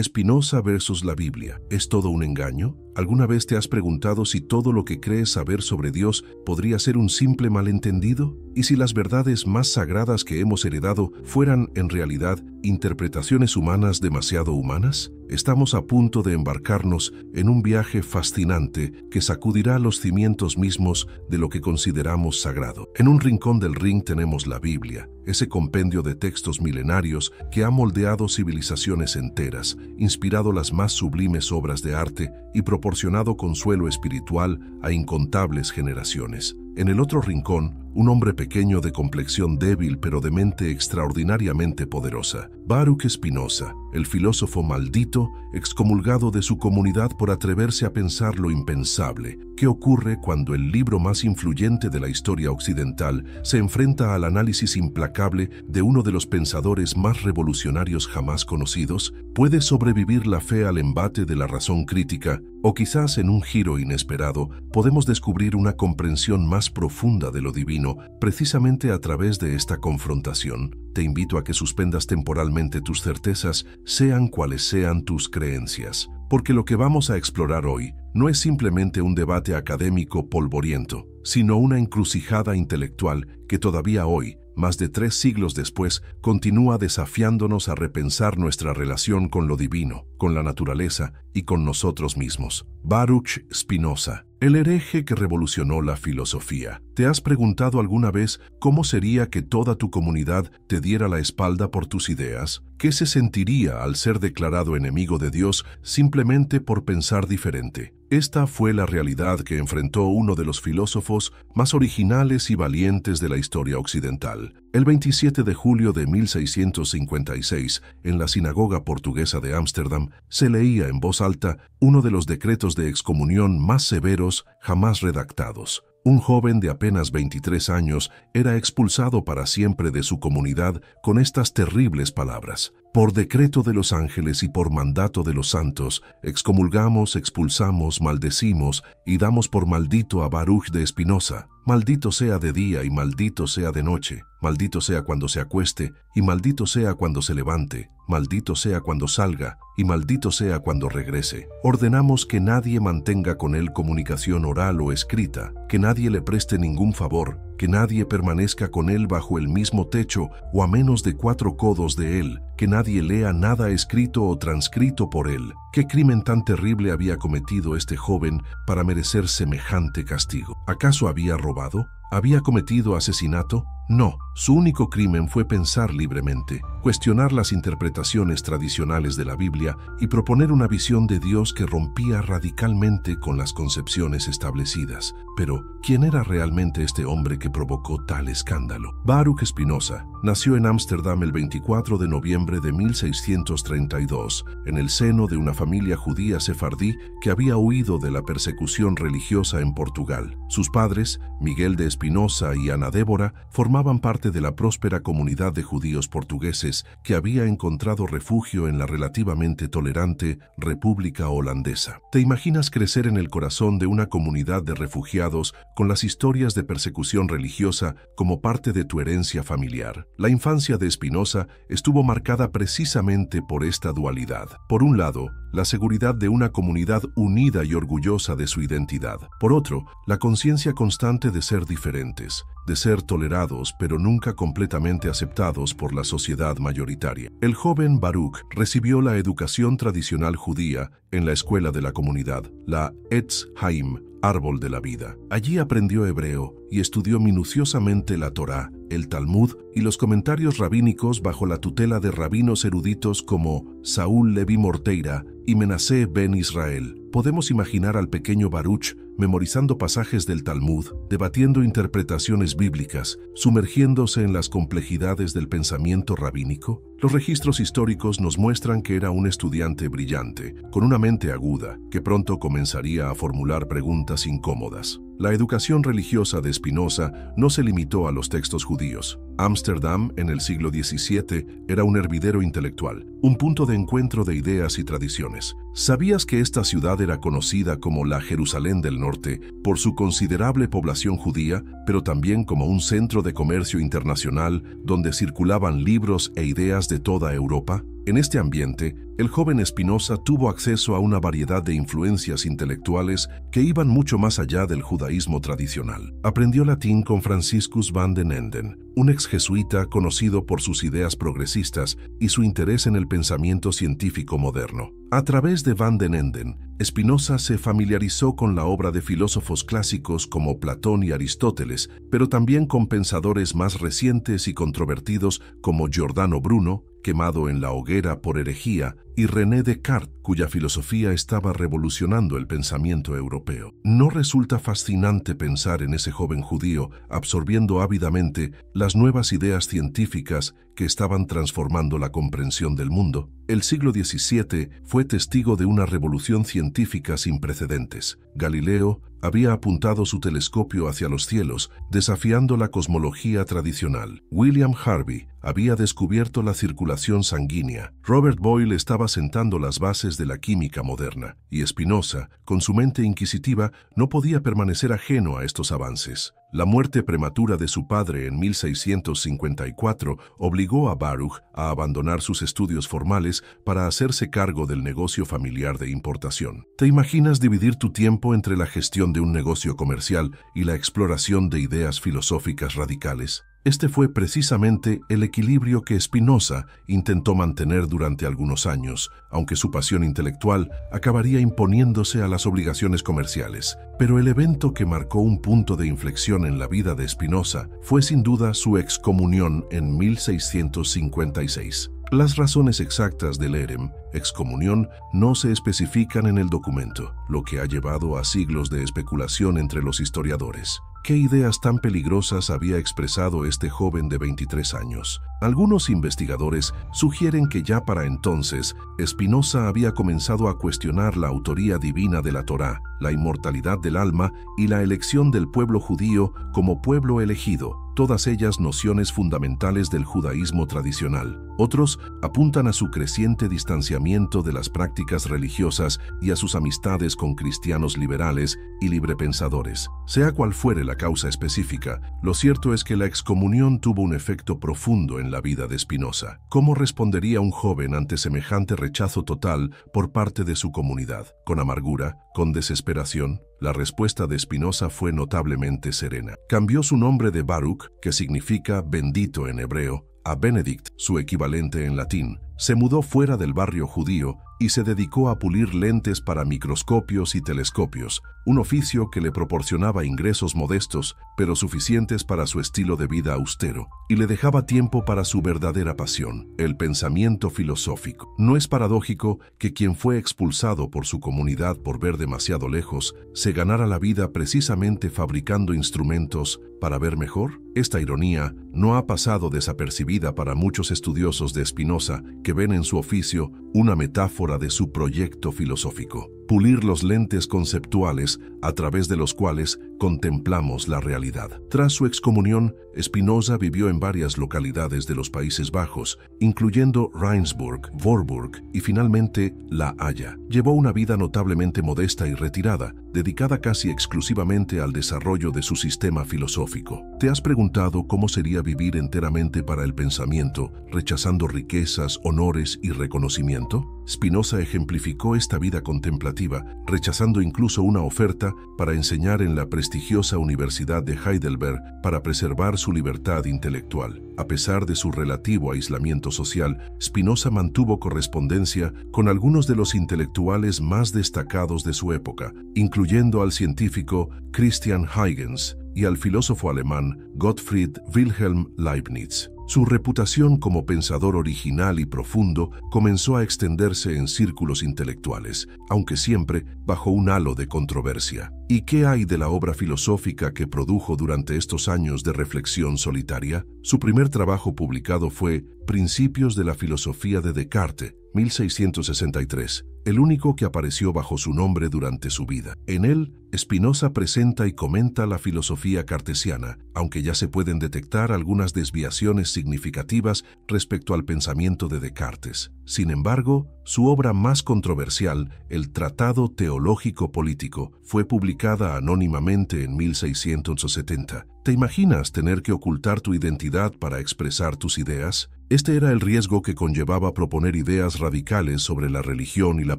Spinoza versus la Biblia. ¿Es todo un engaño? ¿Alguna vez te has preguntado si todo lo que crees saber sobre Dios podría ser un simple malentendido? ¿Y si las verdades más sagradas que hemos heredado fueran, en realidad, interpretaciones humanas demasiado humanas? Estamos a punto de embarcarnos en un viaje fascinante que sacudirá los cimientos mismos de lo que consideramos sagrado. En un rincón del ring tenemos la Biblia, ese compendio de textos milenarios que ha moldeado civilizaciones enteras, inspirado las más sublimes obras de arte y proporcionado consuelo espiritual a incontables generaciones. En el otro rincón, un hombre pequeño de complexión débil pero de mente extraordinariamente poderosa, Baruch Spinoza, el filósofo maldito, excomulgado de su comunidad por atreverse a pensar lo impensable. ¿Qué ocurre cuando el libro más influyente de la historia occidental se enfrenta al análisis implacable de uno de los pensadores más revolucionarios jamás conocidos? ¿Puede sobrevivir la fe al embate de la razón crítica? O quizás en un giro inesperado podemos descubrir una comprensión más profunda de lo divino precisamente a través de esta confrontación. Te invito a que suspendas temporalmente tus certezas, sean cuales sean tus creencias, porque lo que vamos a explorar hoy no es simplemente un debate académico polvoriento, sino una encrucijada intelectual que todavía hoy, más de 3 siglos después, continúa desafiándonos a repensar nuestra relación con lo divino, con la naturaleza y con nosotros mismos. Baruch Spinoza, el hereje que revolucionó la filosofía. ¿Te has preguntado alguna vez cómo sería que toda tu comunidad te diera la espalda por tus ideas? ¿Qué se sentiría al ser declarado enemigo de Dios simplemente por pensar diferente? Esta fue la realidad que enfrentó uno de los filósofos más originales y valientes de la historia occidental. El 27 de julio de 1656, en la sinagoga portuguesa de Ámsterdam, se leía en voz alta uno de los decretos de excomunión más severos jamás redactados. Un joven de apenas 23 años era expulsado para siempre de su comunidad con estas terribles palabras: por decreto de los ángeles y por mandato de los santos, excomulgamos, expulsamos, maldecimos y damos por maldito a Baruch de Spinoza. Maldito sea de día y maldito sea de noche, maldito sea cuando se acueste y maldito sea cuando se levante, maldito sea cuando salga y maldito sea cuando regrese. Ordenamos que nadie mantenga con él comunicación oral o escrita, que nadie le preste ningún favor, que nadie permanezca con él bajo el mismo techo o a menos de 4 codos de él, que nadie lea nada escrito o transcrito por él. ¿Qué crimen tan terrible había cometido este joven para merecer semejante castigo? ¿Acaso había robado? ¿Había cometido asesinato? No, su único crimen fue pensar libremente, cuestionar las interpretaciones tradicionales de la Biblia y proponer una visión de Dios que rompía radicalmente con las concepciones establecidas. Pero, ¿quién era realmente este hombre que provocó tal escándalo? Baruch Spinoza nació en Ámsterdam el 24 de noviembre de 1632, en el seno de una familia judía sefardí que había huido de la persecución religiosa en Portugal. Sus padres, Miguel de Spinoza y Ana Débora, formaban parte de la próspera comunidad de judíos portugueses que había encontrado refugio en la relativamente tolerante República Holandesa. ¿Te imaginas crecer en el corazón de una comunidad de refugiados con las historias de persecución religiosa como parte de tu herencia familiar? La infancia de Spinoza estuvo marcada precisamente por esta dualidad. Por un lado, la seguridad de una comunidad unida y orgullosa de su identidad. Por otro, la conciencia constante de ser diferentes, de ser tolerados pero nunca completamente aceptados por la sociedad mayoritaria. El joven Baruch recibió la educación tradicional judía en la escuela de la comunidad, la Etz Haim, árbol de la vida. Allí aprendió hebreo y estudió minuciosamente la Torá, el Talmud y los comentarios rabínicos bajo la tutela de rabinos eruditos como Saúl Leví Morteira y Menasé ben Israel. Podemos imaginar al pequeño Baruch memorizando pasajes del Talmud, debatiendo interpretaciones bíblicas, sumergiéndose en las complejidades del pensamiento rabínico. Los registros históricos nos muestran que era un estudiante brillante, con una mente aguda, que pronto comenzaría a formular preguntas incómodas. La educación religiosa de Spinoza no se limitó a los textos judíos. Ámsterdam, en el siglo XVII, era un hervidero intelectual, un punto de encuentro de ideas y tradiciones. ¿Sabías que esta ciudad era conocida como la Jerusalén del Norte por su considerable población judía, pero también como un centro de comercio internacional donde circulaban libros e ideas de toda Europa? En este ambiente, el joven Spinoza tuvo acceso a una variedad de influencias intelectuales que iban mucho más allá del judaísmo tradicional. Aprendió latín con Franciscus van den Enden, un ex jesuita conocido por sus ideas progresistas y su interés en el pensamiento científico moderno. A través de van den Enden, Spinoza se familiarizó con la obra de filósofos clásicos como Platón y Aristóteles, pero también con pensadores más recientes y controvertidos como Giordano Bruno, quemado en la hoguera por herejía, y René Descartes, cuya filosofía estaba revolucionando el pensamiento europeo. ¿No resulta fascinante pensar en ese joven judío absorbiendo ávidamente las nuevas ideas científicas que estaban transformando la comprensión del mundo? El siglo XVII fue testigo de una revolución científica sin precedentes. Galileo había apuntado su telescopio hacia los cielos, desafiando la cosmología tradicional. William Harvey había descubierto la circulación sanguínea. Robert Boyle estaba sentando las bases de la química moderna, y Spinoza, con su mente inquisitiva, no podía permanecer ajeno a estos avances. La muerte prematura de su padre en 1654 obligó a Baruch a abandonar sus estudios formales para hacerse cargo del negocio familiar de importación. ¿Te imaginas dividir tu tiempo entre la gestión de un negocio comercial y la exploración de ideas filosóficas radicales? Este fue precisamente el equilibrio que Spinoza intentó mantener durante algunos años, aunque su pasión intelectual acabaría imponiéndose a las obligaciones comerciales. Pero el evento que marcó un punto de inflexión en la vida de Spinoza fue sin duda su excomunión en 1656. Las razones exactas del érem, excomunión, no se especifican en el documento, lo que ha llevado a siglos de especulación entre los historiadores. ¿Qué ideas tan peligrosas había expresado este joven de 23 años? Algunos investigadores sugieren que ya para entonces, Spinoza había comenzado a cuestionar la autoría divina de la Torá, la inmortalidad del alma y la elección del pueblo judío como pueblo elegido, todas ellas nociones fundamentales del judaísmo tradicional. Otros apuntan a su creciente distanciamiento de las prácticas religiosas y a sus amistades con cristianos liberales y librepensadores. Sea cual fuere la causa específica, lo cierto es que la excomunión tuvo un efecto profundo en la vida de Spinoza. ¿Cómo respondería un joven ante semejante rechazo total por parte de su comunidad? ¿Con amargura? ¿Con desesperación? La respuesta de Spinoza fue notablemente serena. Cambió su nombre de Baruch, que significa bendito en hebreo, a Benedict, su equivalente en latín. Se mudó fuera del barrio judío y se dedicó a pulir lentes para microscopios y telescopios, un oficio que le proporcionaba ingresos modestos, pero suficientes para su estilo de vida austero, y le dejaba tiempo para su verdadera pasión, el pensamiento filosófico. ¿No es paradójico que quien fue expulsado por su comunidad por ver demasiado lejos, se ganara la vida precisamente fabricando instrumentos para ver mejor? Esta ironía no ha pasado desapercibida para muchos estudiosos de Spinoza, que ven en su oficio una metáfora de su proyecto filosófico: pulir los lentes conceptuales a través de los cuales contemplamos la realidad. Tras su excomunión, Spinoza vivió en varias localidades de los Países Bajos, incluyendo Rijnsburg, Voorburg y finalmente La Haya. Llevó una vida notablemente modesta y retirada, dedicada casi exclusivamente al desarrollo de su sistema filosófico. ¿Te has preguntado cómo sería vivir enteramente para el pensamiento, rechazando riquezas, honores y reconocimiento? Spinoza ejemplificó esta vida contemplativa, rechazando incluso una oferta para enseñar en la prestigiosa Universidad de Heidelberg para preservar su libertad intelectual. A pesar de su relativo aislamiento social, Spinoza mantuvo correspondencia con algunos de los intelectuales más destacados de su época, incluyendo al científico Christian Huygens y al filósofo alemán Gottfried Wilhelm Leibniz. Su reputación como pensador original y profundo comenzó a extenderse en círculos intelectuales, aunque siempre bajo un halo de controversia. ¿Y qué hay de la obra filosófica que produjo durante estos años de reflexión solitaria? Su primer trabajo publicado fue Principios de la filosofía de Descartes, 1663, el único que apareció bajo su nombre durante su vida. En él, Spinoza presenta y comenta la filosofía cartesiana, aunque ya se pueden detectar algunas desviaciones significativas respecto al pensamiento de Descartes. Sin embargo, su obra más controversial, el Tratado Teológico Político, fue publicada anónimamente en 1670. ¿Te imaginas tener que ocultar tu identidad para expresar tus ideas? Este era el riesgo que conllevaba proponer ideas radicales sobre la religión y la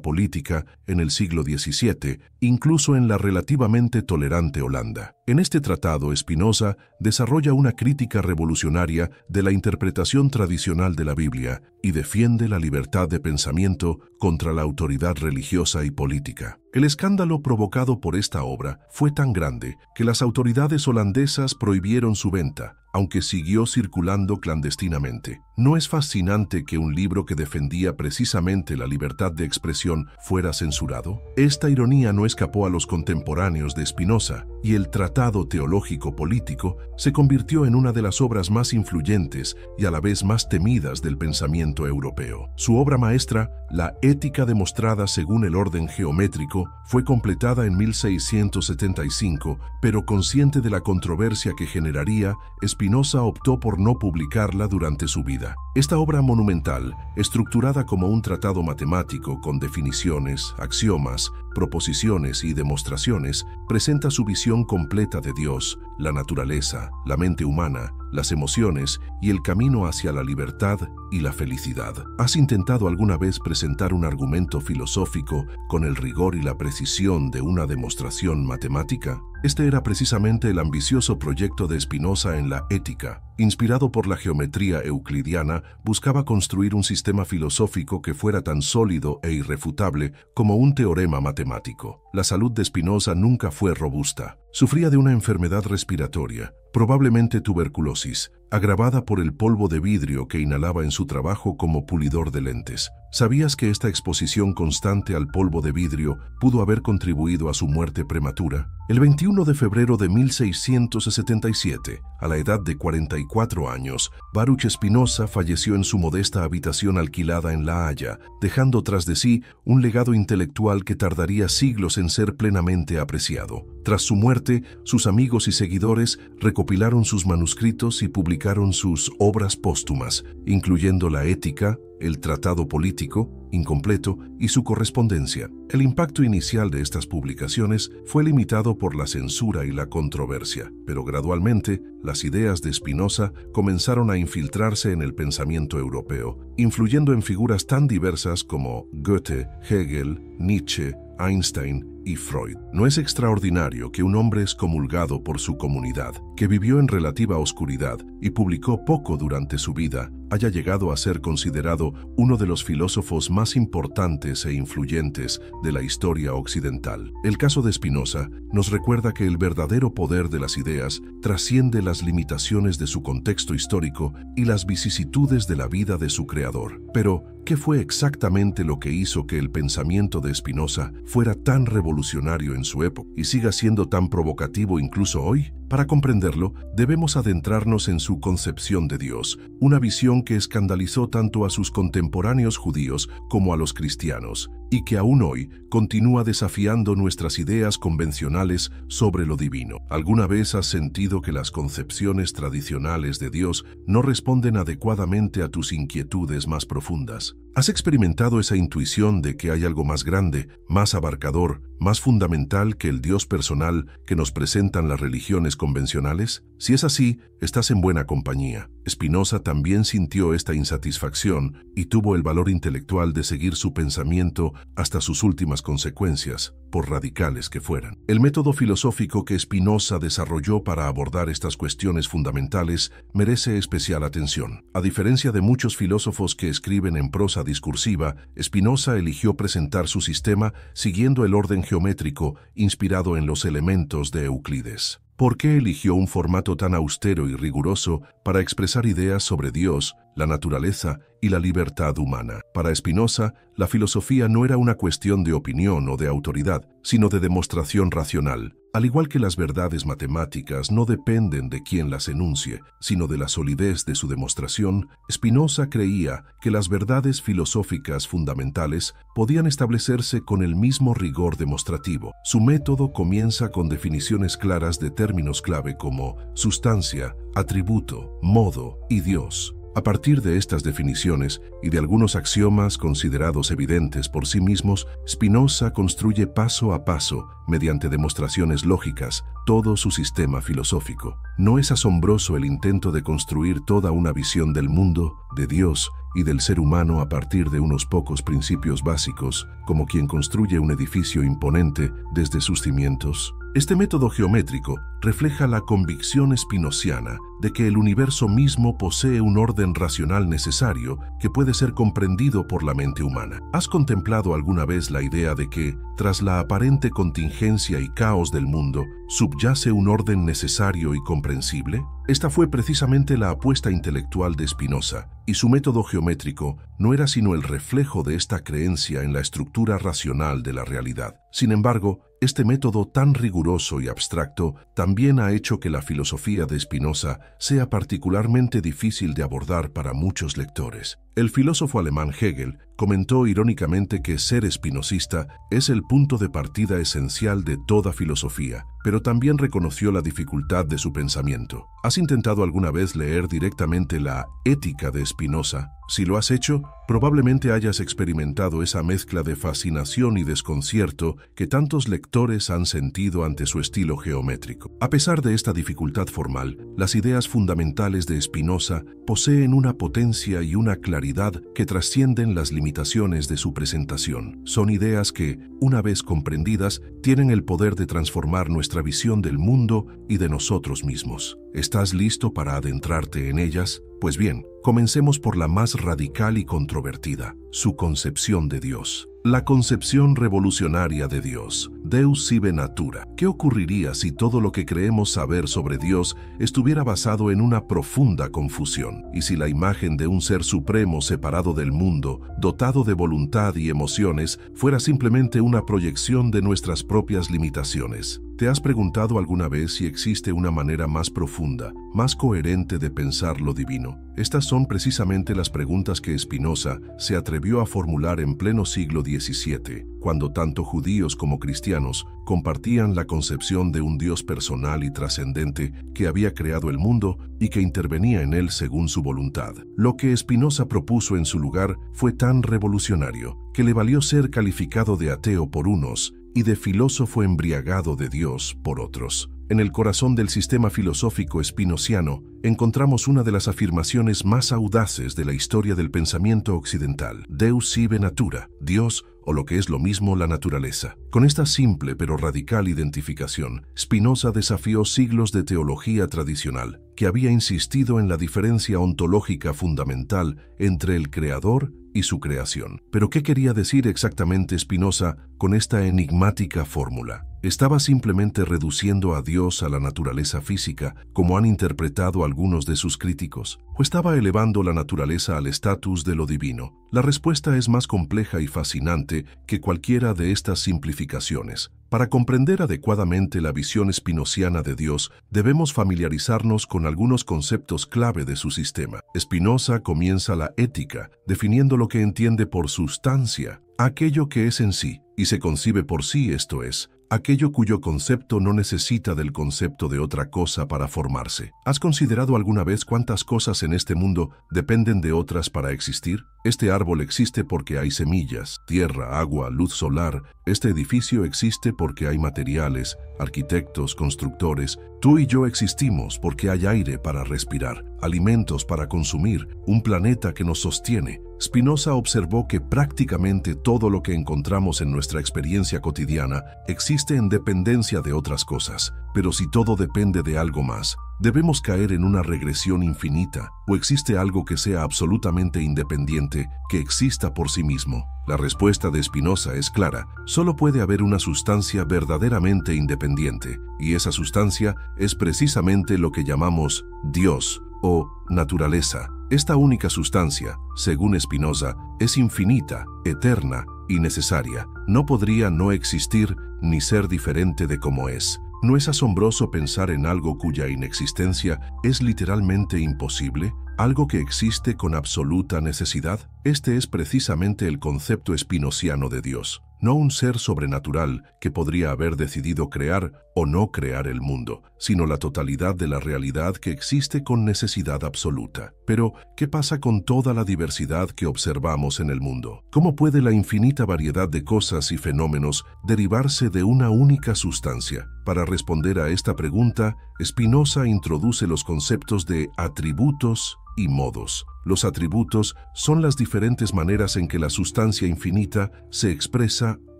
política en el siglo XVII, incluso en la relativamente tolerante Holanda. En este tratado, Spinoza desarrolla una crítica revolucionaria de la interpretación tradicional de la Biblia y defiende la libertad de pensamiento contra la autoridad religiosa y política. El escándalo provocado por esta obra fue tan grande que las autoridades holandesas prohibieron su venta, aunque siguió circulando clandestinamente. ¿No es fascinante que un libro que defendía precisamente la libertad de expresión fuera censurado? Esta ironía no escapó a los contemporáneos de Spinoza, y el Tratado Teológico Político se convirtió en una de las obras más influyentes y a la vez más temidas del pensamiento europeo. Su obra maestra, La ética demostrada según el orden geométrico, fue completada en 1675, pero consciente de la controversia que generaría, Spinoza optó por no publicarla durante su vida. Esta obra monumental, estructurada como un tratado matemático con definiciones, axiomas, proposiciones y demostraciones, presenta su visión completa de Dios, la naturaleza, la mente humana, las emociones y el camino hacia la libertad y la felicidad. ¿Has intentado alguna vez presentar un argumento filosófico con el rigor y la precisión de una demostración matemática? Este era precisamente el ambicioso proyecto de Spinoza en la Ética. Inspirado por la geometría euclidiana, buscaba construir un sistema filosófico que fuera tan sólido e irrefutable como un teorema matemático. La salud de Spinoza nunca fue robusta. Sufría de una enfermedad respiratoria, probablemente tuberculosis, agravada por el polvo de vidrio que inhalaba en su trabajo como pulidor de lentes. ¿Sabías que esta exposición constante al polvo de vidrio pudo haber contribuido a su muerte prematura? El 21 de febrero de 1677, a la edad de 44 años, Baruch Spinoza falleció en su modesta habitación alquilada en La Haya, dejando tras de sí un legado intelectual que tardaría siglos en ser plenamente apreciado. Tras su muerte, sus amigos y seguidores recopilaron sus manuscritos y publicaron sus obras póstumas, incluyendo la Ética, el Tratado Político, incompleto, y su correspondencia. El impacto inicial de estas publicaciones fue limitado por la censura y la controversia, pero gradualmente las ideas de Spinoza comenzaron a infiltrarse en el pensamiento europeo, influyendo en figuras tan diversas como Goethe, Hegel, Nietzsche, Einstein y Freud. No es extraordinario que un hombre excomulgado por su comunidad, que vivió en relativa oscuridad y publicó poco durante su vida, haya llegado a ser considerado uno de los filósofos más importantes e influyentes de la historia occidental. El caso de Spinoza nos recuerda que el verdadero poder de las ideas trasciende las limitaciones de su contexto histórico y las vicisitudes de la vida de su creador. Pero, ¿qué fue exactamente lo que hizo que el pensamiento de Spinoza fuera tan revolucionario en su época y siga siendo tan provocativo incluso hoy? Para comprenderlo, debemos adentrarnos en su concepción de Dios, una visión que escandalizó tanto a sus contemporáneos judíos como a los cristianos, y que aún hoy continúa desafiando nuestras ideas convencionales sobre lo divino. ¿Alguna vez has sentido que las concepciones tradicionales de Dios no responden adecuadamente a tus inquietudes más profundas? ¿Has experimentado esa intuición de que hay algo más grande, más abarcador, más fundamental que el Dios personal que nos presentan las religiones convencionales? Si es así, estás en buena compañía. Spinoza también sintió esta insatisfacción y tuvo el valor intelectual de seguir su pensamiento hasta sus últimas consecuencias, por radicales que fueran. El método filosófico que Spinoza desarrolló para abordar estas cuestiones fundamentales merece especial atención. A diferencia de muchos filósofos que escriben en prosa discursiva, Spinoza eligió presentar su sistema siguiendo el orden geométrico inspirado en los elementos de Euclides. ¿Por qué eligió un formato tan austero y riguroso para expresar ideas sobre Dios, la naturaleza y la libertad humana? Para Spinoza, la filosofía no era una cuestión de opinión o de autoridad, sino de demostración racional. Al igual que las verdades matemáticas no dependen de quien las enuncie, sino de la solidez de su demostración, Spinoza creía que las verdades filosóficas fundamentales podían establecerse con el mismo rigor demostrativo. Su método comienza con definiciones claras de términos clave como sustancia, atributo, modo y Dios. A partir de estas definiciones y de algunos axiomas considerados evidentes por sí mismos, Spinoza construye paso a paso, mediante demostraciones lógicas, todo su sistema filosófico. ¿No es asombroso el intento de construir toda una visión del mundo, de Dios y del ser humano a partir de unos pocos principios básicos, como quien construye un edificio imponente desde sus cimientos? Este método geométrico refleja la convicción spinoziana de que el universo mismo posee un orden racional necesario que puede ser comprendido por la mente humana. ¿Has contemplado alguna vez la idea de que, tras la aparente contingencia y caos del mundo, subyace un orden necesario y comprensible? Esta fue precisamente la apuesta intelectual de Spinoza, y su método geométrico no era sino el reflejo de esta creencia en la estructura racional de la realidad. Sin embargo, este método tan riguroso y abstracto también ha hecho que la filosofía de Spinoza sea particularmente difícil de abordar para muchos lectores. El filósofo alemán Hegel comentó irónicamente que ser espinosista es el punto de partida esencial de toda filosofía, pero también reconoció la dificultad de su pensamiento. ¿Has intentado alguna vez leer directamente la Ética de Spinoza? Si lo has hecho, probablemente hayas experimentado esa mezcla de fascinación y desconcierto que tantos lectores han sentido ante su estilo geométrico. A pesar de esta dificultad formal, las ideas fundamentales de Spinoza poseen una potencia y una claridad que trascienden las limitaciones de su presentación. Son ideas que, una vez comprendidas, tienen el poder de transformar nuestra visión del mundo y de nosotros mismos. ¿Estás listo para adentrarte en ellas? Pues bien, comencemos por la más radical y controvertida, su concepción de Dios. La concepción revolucionaria de Dios, Deus sive natura. ¿Qué ocurriría si todo lo que creemos saber sobre Dios estuviera basado en una profunda confusión? Y si la imagen de un ser supremo separado del mundo, dotado de voluntad y emociones, fuera simplemente una proyección de nuestras propias limitaciones? ¿Te has preguntado alguna vez si existe una manera más profunda, más coherente de pensar lo divino? Estas son precisamente las preguntas que Spinoza se atrevió a formular en pleno siglo XVII, cuando tanto judíos como cristianos compartían la concepción de un Dios personal y trascendente que había creado el mundo y que intervenía en él según su voluntad. Lo que Spinoza propuso en su lugar fue tan revolucionario que le valió ser calificado de ateo por unos y de filósofo embriagado de Dios por otros. En el corazón del sistema filosófico spinoziano encontramos una de las afirmaciones más audaces de la historia del pensamiento occidental: Deus sive natura, Dios, o lo que es lo mismo, la naturaleza. Con esta simple pero radical identificación, Spinoza desafió siglos de teología tradicional que había insistido en la diferencia ontológica fundamental entre el creador y su creación. Pero ¿qué quería decir exactamente Spinoza con esta enigmática fórmula? ¿Estaba simplemente reduciendo a Dios a la naturaleza física, como han interpretado algunos de sus críticos? ¿O estaba elevando la naturaleza al estatus de lo divino? La respuesta es más compleja y fascinante que cualquiera de estas simplificaciones. Para comprender adecuadamente la visión spinoziana de Dios, debemos familiarizarnos con algunos conceptos clave de su sistema. Spinoza comienza la ética, definiendo lo que entiende por sustancia, aquello que es en sí, y se concibe por sí, esto es, aquello cuyo concepto no necesita del concepto de otra cosa para formarse. ¿Has considerado alguna vez cuántas cosas en este mundo dependen de otras para existir? Este árbol existe porque hay semillas, tierra, agua, luz solar. Este edificio existe porque hay materiales, arquitectos, constructores. Tú y yo existimos porque hay aire para respirar, alimentos para consumir, un planeta que nos sostiene. Spinoza observó que prácticamente todo lo que encontramos en nuestra experiencia cotidiana existe en dependencia de otras cosas. Pero si todo depende de algo más, ¿debemos caer en una regresión infinita? ¿O existe algo que sea absolutamente independiente, que exista por sí mismo? La respuesta de Spinoza es clara: solo puede haber una sustancia verdaderamente independiente, y esa sustancia es precisamente lo que llamamos Dios o naturaleza. Esta única sustancia, según Spinoza, es infinita, eterna y necesaria. No podría no existir ni ser diferente de como es. ¿No es asombroso pensar en algo cuya inexistencia es literalmente imposible? ¿Algo que existe con absoluta necesidad? Este es precisamente el concepto spinoziano de Dios. no un ser sobrenatural que podría haber decidido crear o no crear el mundo, sino la totalidad de la realidad que existe con necesidad absoluta. Pero, ¿qué pasa con toda la diversidad que observamos en el mundo? ¿Cómo puede la infinita variedad de cosas y fenómenos derivarse de una única sustancia? Para responder a esta pregunta, Spinoza introduce los conceptos de atributos y modos. Los atributos son las diferentes maneras en que la sustancia infinita se expresa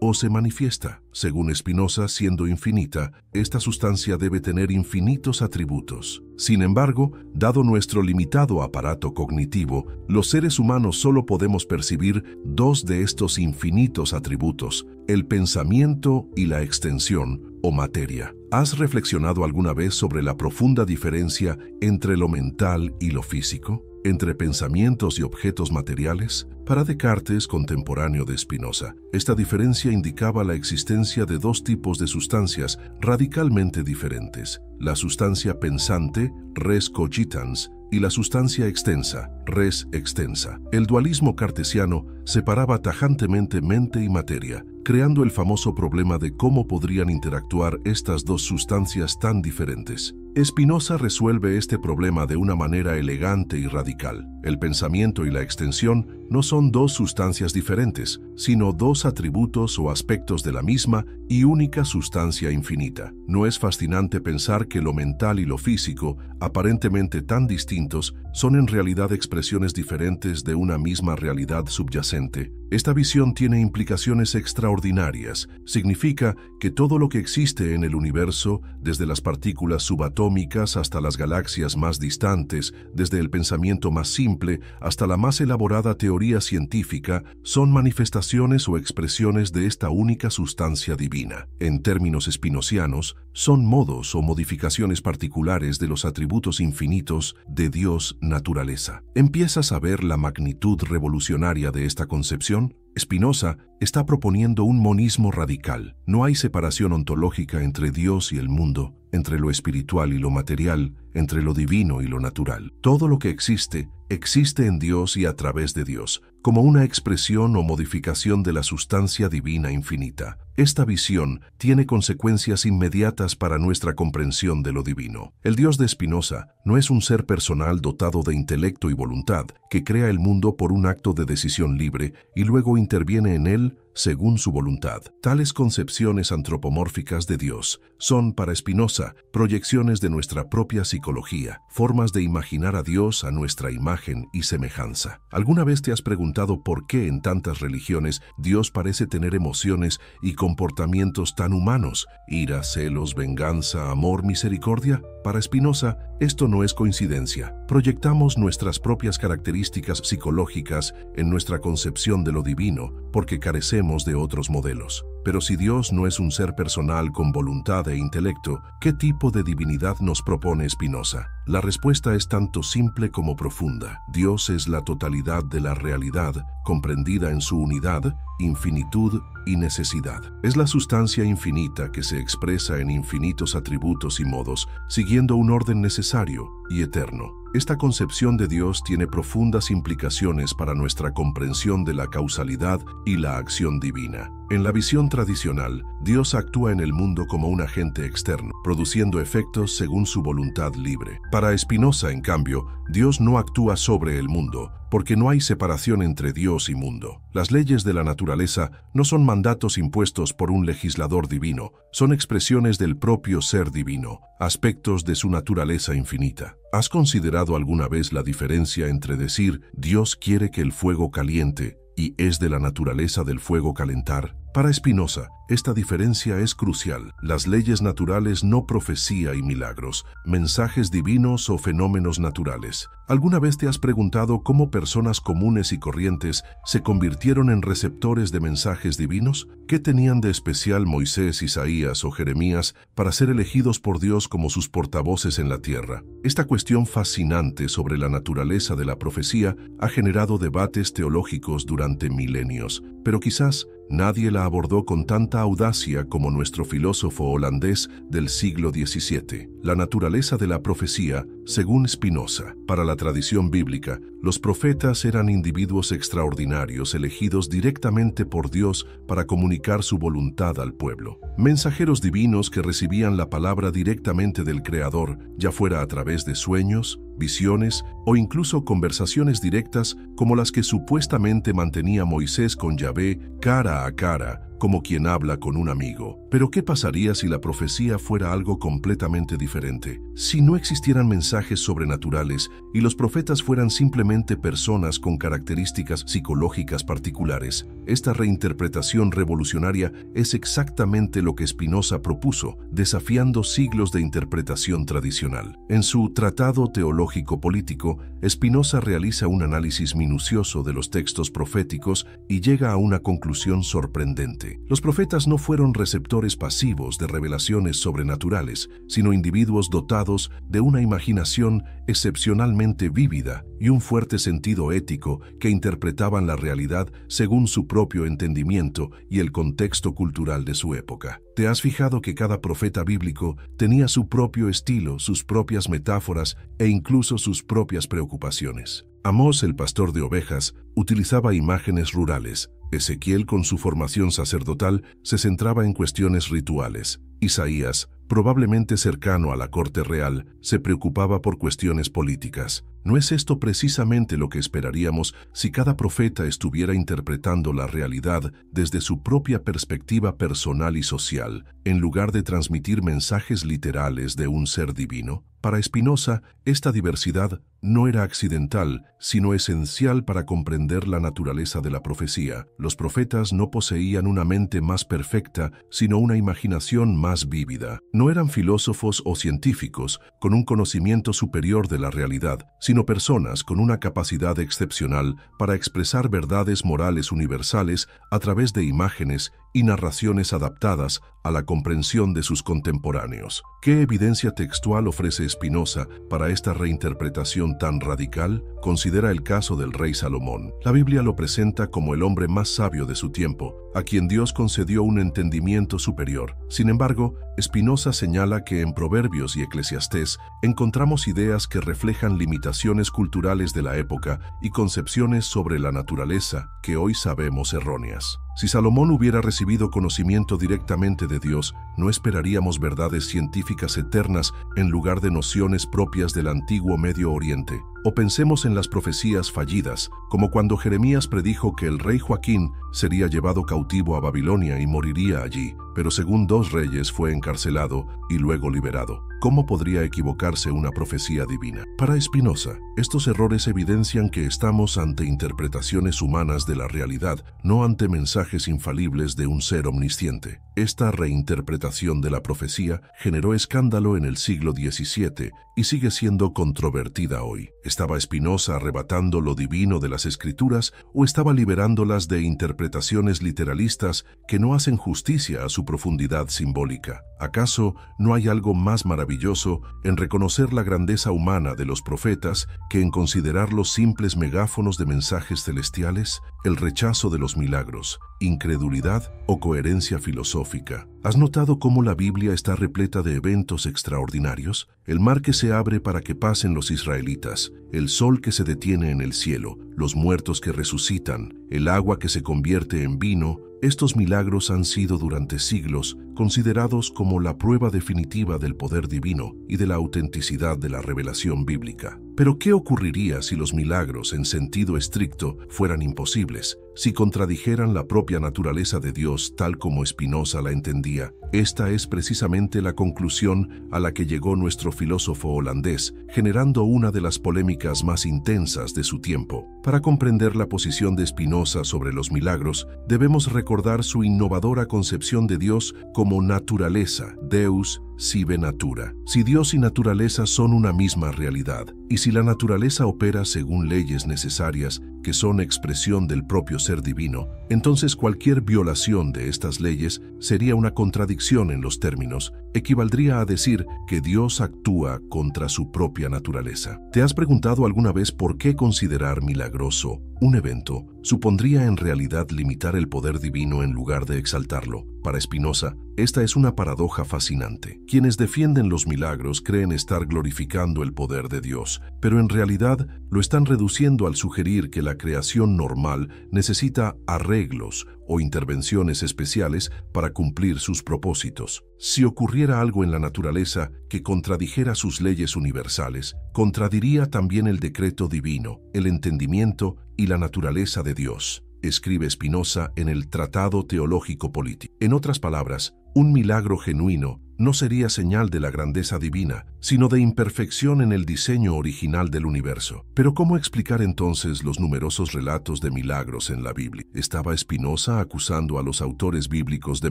o se manifiesta. Según Spinoza, siendo infinita, esta sustancia debe tener infinitos atributos. Sin embargo, dado nuestro limitado aparato cognitivo, los seres humanos solo podemos percibir dos de estos infinitos atributos, el pensamiento y la extensión o materia. ¿Has reflexionado alguna vez sobre la profunda diferencia entre lo mental y lo físico? ¿Entre pensamientos y objetos materiales? Para Descartes, contemporáneo de Spinoza, esta diferencia indicaba la existencia de dos tipos de sustancias radicalmente diferentes: la sustancia pensante, res cogitans, y la sustancia extensa, res extensa. El dualismo cartesiano separaba tajantemente mente y materia, creando el famoso problema de cómo podrían interactuar estas dos sustancias tan diferentes. Spinoza resuelve este problema de una manera elegante y radical. El pensamiento y la extensión no son dos sustancias diferentes, sino dos atributos o aspectos de la misma y única sustancia infinita. ¿No es fascinante pensar que lo mental y lo físico, aparentemente tan distintos, son en realidad expresiones diferentes de una misma realidad subyacente? Esta visión tiene implicaciones extraordinarias. Significa que todo lo que existe en el universo, desde las partículas subatómicas hasta las galaxias más distantes, desde el pensamiento más simple hasta la más elaborada teoría científica, son manifestaciones o expresiones de esta única sustancia divina. En términos spinozianos, son modos o modificaciones particulares de los atributos infinitos de Dios naturaleza. ¿Empiezas a ver la magnitud revolucionaria de esta concepción? Spinoza está proponiendo un monismo radical. No hay separación ontológica entre Dios y el mundo, entre lo espiritual y lo material, entre lo divino y lo natural. Todo lo que existe, existe en Dios y a través de Dios, como una expresión o modificación de la sustancia divina infinita. Esta visión tiene consecuencias inmediatas para nuestra comprensión de lo divino. El Dios de Spinoza no es un ser personal dotado de intelecto y voluntad, que crea el mundo por un acto de decisión libre y luego interviene en él según su voluntad. Tales concepciones antropomórficas de Dios son, para Spinoza, proyecciones de nuestra propia psicología, formas de imaginar a Dios a nuestra imagen y semejanza. ¿Alguna vez te has preguntado por qué en tantas religiones Dios parece tener emociones y comportamientos tan humanos? Ira, celos, venganza, amor, misericordia. Para Spinoza, esto no es coincidencia. Proyectamos nuestras propias características psicológicas en nuestra concepción de lo divino porque carecemos de otros modelos. Pero si Dios no es un ser personal con voluntad e intelecto, ¿qué tipo de divinidad nos propone Spinoza? La respuesta es tanto simple como profunda. Dios es la totalidad de la realidad, comprendida en su unidad, infinitud y necesidad. Es la sustancia infinita que se expresa en infinitos atributos y modos, siguiendo un orden necesario y eterno. Esta concepción de Dios tiene profundas implicaciones para nuestra comprensión de la causalidad y la acción divina. En la visión tradicional, Dios actúa en el mundo como un agente externo, produciendo efectos según su voluntad libre. Para Spinoza, en cambio, Dios no actúa sobre el mundo, porque no hay separación entre Dios y mundo. Las leyes de la naturaleza no son mandatos impuestos por un legislador divino, son expresiones del propio ser divino, aspectos de su naturaleza infinita. ¿Has considerado alguna vez la diferencia entre decir Dios quiere que el fuego caliente y es de la naturaleza del fuego calentar? Para Spinoza, esta diferencia es crucial. Las leyes naturales no profecía y milagros, mensajes divinos o fenómenos naturales. ¿Alguna vez te has preguntado cómo personas comunes y corrientes se convirtieron en receptores de mensajes divinos? ¿Qué tenían de especial Moisés, Isaías o Jeremías para ser elegidos por Dios como sus portavoces en la tierra? Esta cuestión fascinante sobre la naturaleza de la profecía ha generado debates teológicos durante milenios, pero quizás nadie la abordó con tanta audacia como nuestro filósofo holandés del siglo XVII. La naturaleza de la profecía Según Spinoza, para la tradición bíblica, los profetas eran individuos extraordinarios elegidos directamente por Dios para comunicar su voluntad al pueblo. Mensajeros divinos que recibían la palabra directamente del Creador, ya fuera a través de sueños, visiones o incluso conversaciones directas como las que supuestamente mantenía Moisés con Yahvé cara a cara, como quien habla con un amigo. Pero ¿qué pasaría si la profecía fuera algo completamente diferente? Si no existieran mensajes sobrenaturales y los profetas fueran simplemente personas con características psicológicas particulares. Esta reinterpretación revolucionaria es exactamente lo que Spinoza propuso, desafiando siglos de interpretación tradicional. En su Tratado Teológico Político, Spinoza realiza un análisis minucioso de los textos proféticos y llega a una conclusión sorprendente. Los profetas no fueron receptores pasivos de revelaciones sobrenaturales, sino individuos dotados de una imaginación excepcionalmente vívida y un fuerte sentido ético que interpretaban la realidad según su propio entendimiento y el contexto cultural de su época. ¿Te has fijado que cada profeta bíblico tenía su propio estilo, sus propias metáforas e incluso sus propias preocupaciones? Amós, el pastor de ovejas, utilizaba imágenes rurales. Ezequiel, con su formación sacerdotal, se centraba en cuestiones rituales. Isaías, probablemente cercano a la corte real, se preocupaba por cuestiones políticas. ¿No es esto precisamente lo que esperaríamos si cada profeta estuviera interpretando la realidad desde su propia perspectiva personal y social, en lugar de transmitir mensajes literales de un ser divino? Para Spinoza, esta diversidad no era accidental, sino esencial para comprender la naturaleza de la profecía. Los profetas no poseían una mente más perfecta, sino una imaginación más vívida. No eran filósofos o científicos con un conocimiento superior de la realidad, sino personas con una capacidad excepcional para expresar verdades morales universales a través de imágenes y narraciones adaptadas a la comprensión de sus contemporáneos. ¿Qué evidencia textual ofrece Spinoza para esta reinterpretación tan radical? Considera el caso del rey Salomón. La Biblia lo presenta como el hombre más sabio de su tiempo, a quien Dios concedió un entendimiento superior. Sin embargo, Spinoza señala que en Proverbios y Eclesiastés encontramos ideas que reflejan limitaciones culturales de la época y concepciones sobre la naturaleza que hoy sabemos erróneas. Si Salomón hubiera recibido conocimiento directamente de Dios, no esperaríamos verdades científicas eternas en lugar de nociones propias del antiguo Medio Oriente. O pensemos en las profecías fallidas, como cuando Jeremías predijo que el rey Joaquín sería llevado cautivo a Babilonia y moriría allí, pero según 2 Reyes fue encarcelado y luego liberado. ¿Cómo podría equivocarse una profecía divina? Para Spinoza, estos errores evidencian que estamos ante interpretaciones humanas de la realidad, no ante mensajes infalibles de un ser omnisciente. Esta reinterpretación de la profecía generó escándalo en el siglo XVII y sigue siendo controvertida hoy. ¿Estaba Spinoza arrebatando lo divino de las Escrituras o estaba liberándolas de interpretaciones literalistas que no hacen justicia a su profundidad simbólica? ¿Acaso no hay algo más maravilloso en reconocer la grandeza humana de los profetas que en considerarlos simples megáfonos de mensajes celestiales? El rechazo de los milagros, incredulidad o coherencia filosófica. ¿Has notado cómo la Biblia está repleta de eventos extraordinarios? El mar que se abre para que pasen los israelitas, el sol que se detiene en el cielo, los muertos que resucitan, el agua que se convierte en vino. Estos milagros han sido durante siglos considerados como la prueba definitiva del poder divino y de la autenticidad de la revelación bíblica. Pero ¿qué ocurriría si los milagros en sentido estricto fueran imposibles? Si contradijeran la propia naturaleza de Dios tal como Spinoza la entendía. Esta es precisamente la conclusión a la que llegó nuestro filósofo holandés, generando una de las polémicas más intensas de su tiempo. Para comprender la posición de Spinoza sobre los milagros, debemos recordar su innovadora concepción de Dios como naturaleza, Deus sive natura. Si Dios y naturaleza son una misma realidad, y si la naturaleza opera según leyes necesarias que son expresión del propio ser divino, entonces cualquier violación de estas leyes sería una contradicción en los términos. Equivaldría a decir que Dios actúa contra su propia naturaleza. ¿Te has preguntado alguna vez por qué considerar milagroso Un evento supondría en realidad limitar el poder divino en lugar de exaltarlo. Para Spinoza, esta es una paradoja fascinante. Quienes defienden los milagros creen estar glorificando el poder de Dios, pero en realidad lo están reduciendo al sugerir que la creación normal necesita arreglos o intervenciones especiales para cumplir sus propósitos. Si ocurriera algo en la naturaleza que contradijera sus leyes universales, contradiría también el decreto divino, el entendimiento y la naturaleza de Dios, escribe Spinoza en el Tratado Teológico Político. En otras palabras, un milagro genuino no sería señal de la grandeza divina, sino de imperfección en el diseño original del universo. Pero ¿cómo explicar entonces los numerosos relatos de milagros en la Biblia? ¿Estaba Spinoza acusando a los autores bíblicos de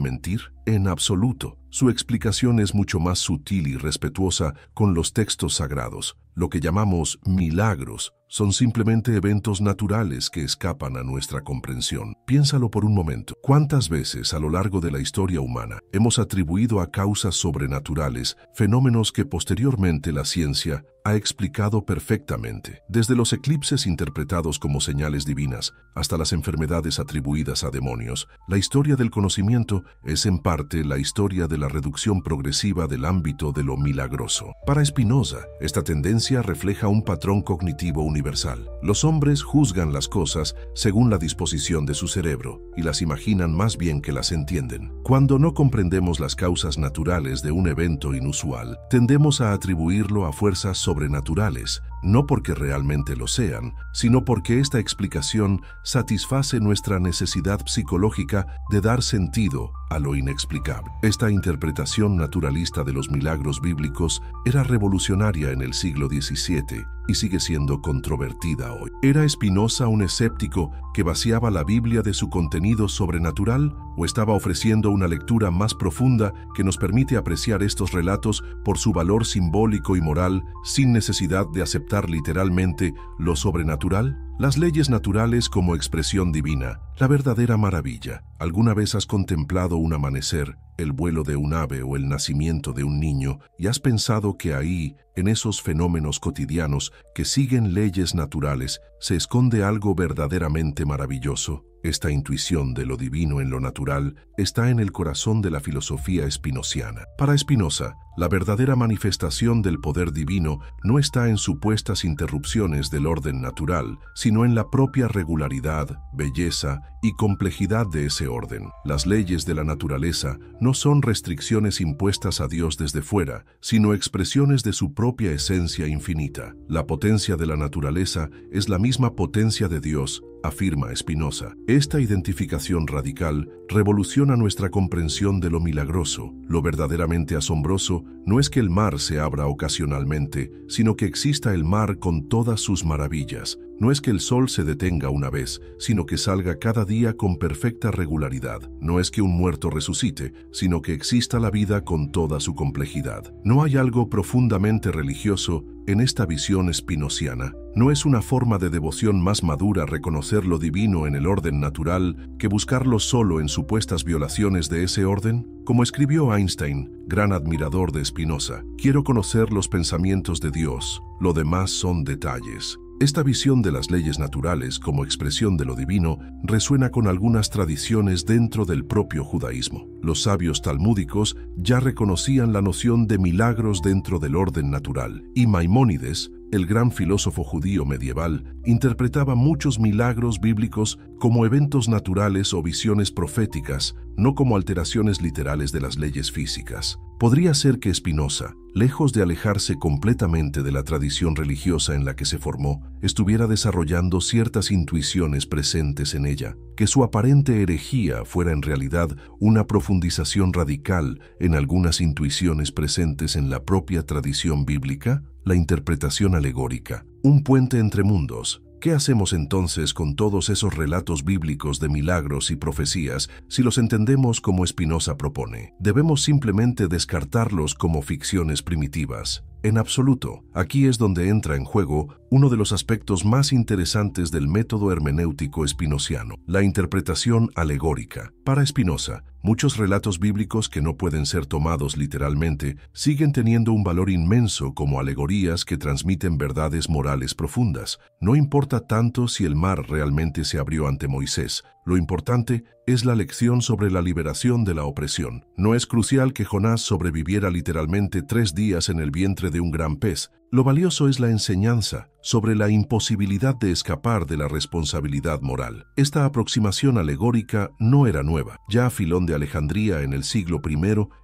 mentir? En absoluto. Su explicación es mucho más sutil y respetuosa con los textos sagrados. Lo que llamamos milagros son simplemente eventos naturales que escapan a nuestra comprensión. Piénsalo por un momento. ¿Cuántas veces a lo largo de la historia humana hemos atribuido a causas sobrenaturales fenómenos que posteriormente la ciencia ha explicado perfectamente? Desde los eclipses interpretados como señales divinas hasta las enfermedades atribuidas a demonios, la historia del conocimiento es en parte la historia de la reducción progresiva del ámbito de lo milagroso. Para Spinoza, esta tendencia refleja un patrón cognitivo universal. Los hombres juzgan las cosas según la disposición de su cerebro y las imaginan más bien que las entienden. Cuando no comprendemos las causas naturales de un evento inusual, tendemos a atribuirlo a fuerzas sobrenaturales, no porque realmente lo sean, sino porque esta explicación satisface nuestra necesidad psicológica de dar sentido a lo inexplicable. Esta interpretación naturalista de los milagros bíblicos era revolucionaria en el siglo XVII y sigue siendo controvertida hoy. ¿Era Spinoza un escéptico que vaciaba la Biblia de su contenido sobrenatural o estaba ofreciendo una lectura más profunda que nos permite apreciar estos relatos por su valor simbólico y moral sin necesidad de aceptar literalmente lo sobrenatural? Las leyes naturales como expresión divina, la verdadera maravilla. ¿Alguna vez has contemplado un amanecer, el vuelo de un ave o el nacimiento de un niño y has pensado que ahí, en esos fenómenos cotidianos que siguen leyes naturales, se esconde algo verdaderamente maravilloso? Esta intuición de lo divino en lo natural está en el corazón de la filosofía spinociana. Para Spinoza, la verdadera manifestación del poder divino no está en supuestas interrupciones del orden natural, sino en la propia regularidad, belleza y complejidad de ese orden. Las leyes de la naturaleza no son restricciones impuestas a Dios desde fuera, sino expresiones de su propia esencia infinita. La potencia de la naturaleza es la misma potencia de Dios, afirma Spinoza. Esta identificación radical revoluciona nuestra comprensión de lo milagroso. Lo verdaderamente asombroso no es que el mar se abra ocasionalmente, sino que exista el mar con todas sus maravillas. No es que el sol se detenga una vez, sino que salga cada día con perfecta regularidad. No es que un muerto resucite, sino que exista la vida con toda su complejidad. No hay algo profundamente religioso en esta visión spinociana. ¿No es una forma de devoción más madura reconocer lo divino en el orden natural que buscarlo solo en supuestas violaciones de ese orden? Como escribió Einstein, gran admirador de Spinoza, quiero conocer los pensamientos de Dios, lo demás son detalles. Esta visión de las leyes naturales como expresión de lo divino resuena con algunas tradiciones dentro del propio judaísmo. Los sabios talmúdicos ya reconocían la noción de milagros dentro del orden natural, y Maimónides, el gran filósofo judío medieval, interpretaba muchos milagros bíblicos como eventos naturales o visiones proféticas, no como alteraciones literales de las leyes físicas. Podría ser que Spinoza, lejos de alejarse completamente de la tradición religiosa en la que se formó, estuviera desarrollando ciertas intuiciones presentes en ella, que su aparente herejía fuera en realidad una profundización radical en algunas intuiciones presentes en la propia tradición bíblica. La interpretación alegórica, un puente entre mundos. ¿Qué hacemos entonces con todos esos relatos bíblicos de milagros y profecías si los entendemos como Spinoza propone? ¿Debemos simplemente descartarlos como ficciones primitivas? En absoluto. Aquí es donde entra en juego uno de los aspectos más interesantes del método hermenéutico espinociano, la interpretación alegórica. Para Spinoza, muchos relatos bíblicos que no pueden ser tomados literalmente siguen teniendo un valor inmenso como alegorías que transmiten verdades morales profundas. No importa tanto si el mar realmente se abrió ante Moisés, lo importante es la lección sobre la liberación de la opresión. No es crucial que Jonás sobreviviera literalmente 3 días en el vientre de un gran pez. Lo valioso es la enseñanza sobre la imposibilidad de escapar de la responsabilidad moral. Esta aproximación alegórica no era nueva. Ya Filón de Alejandría en el siglo I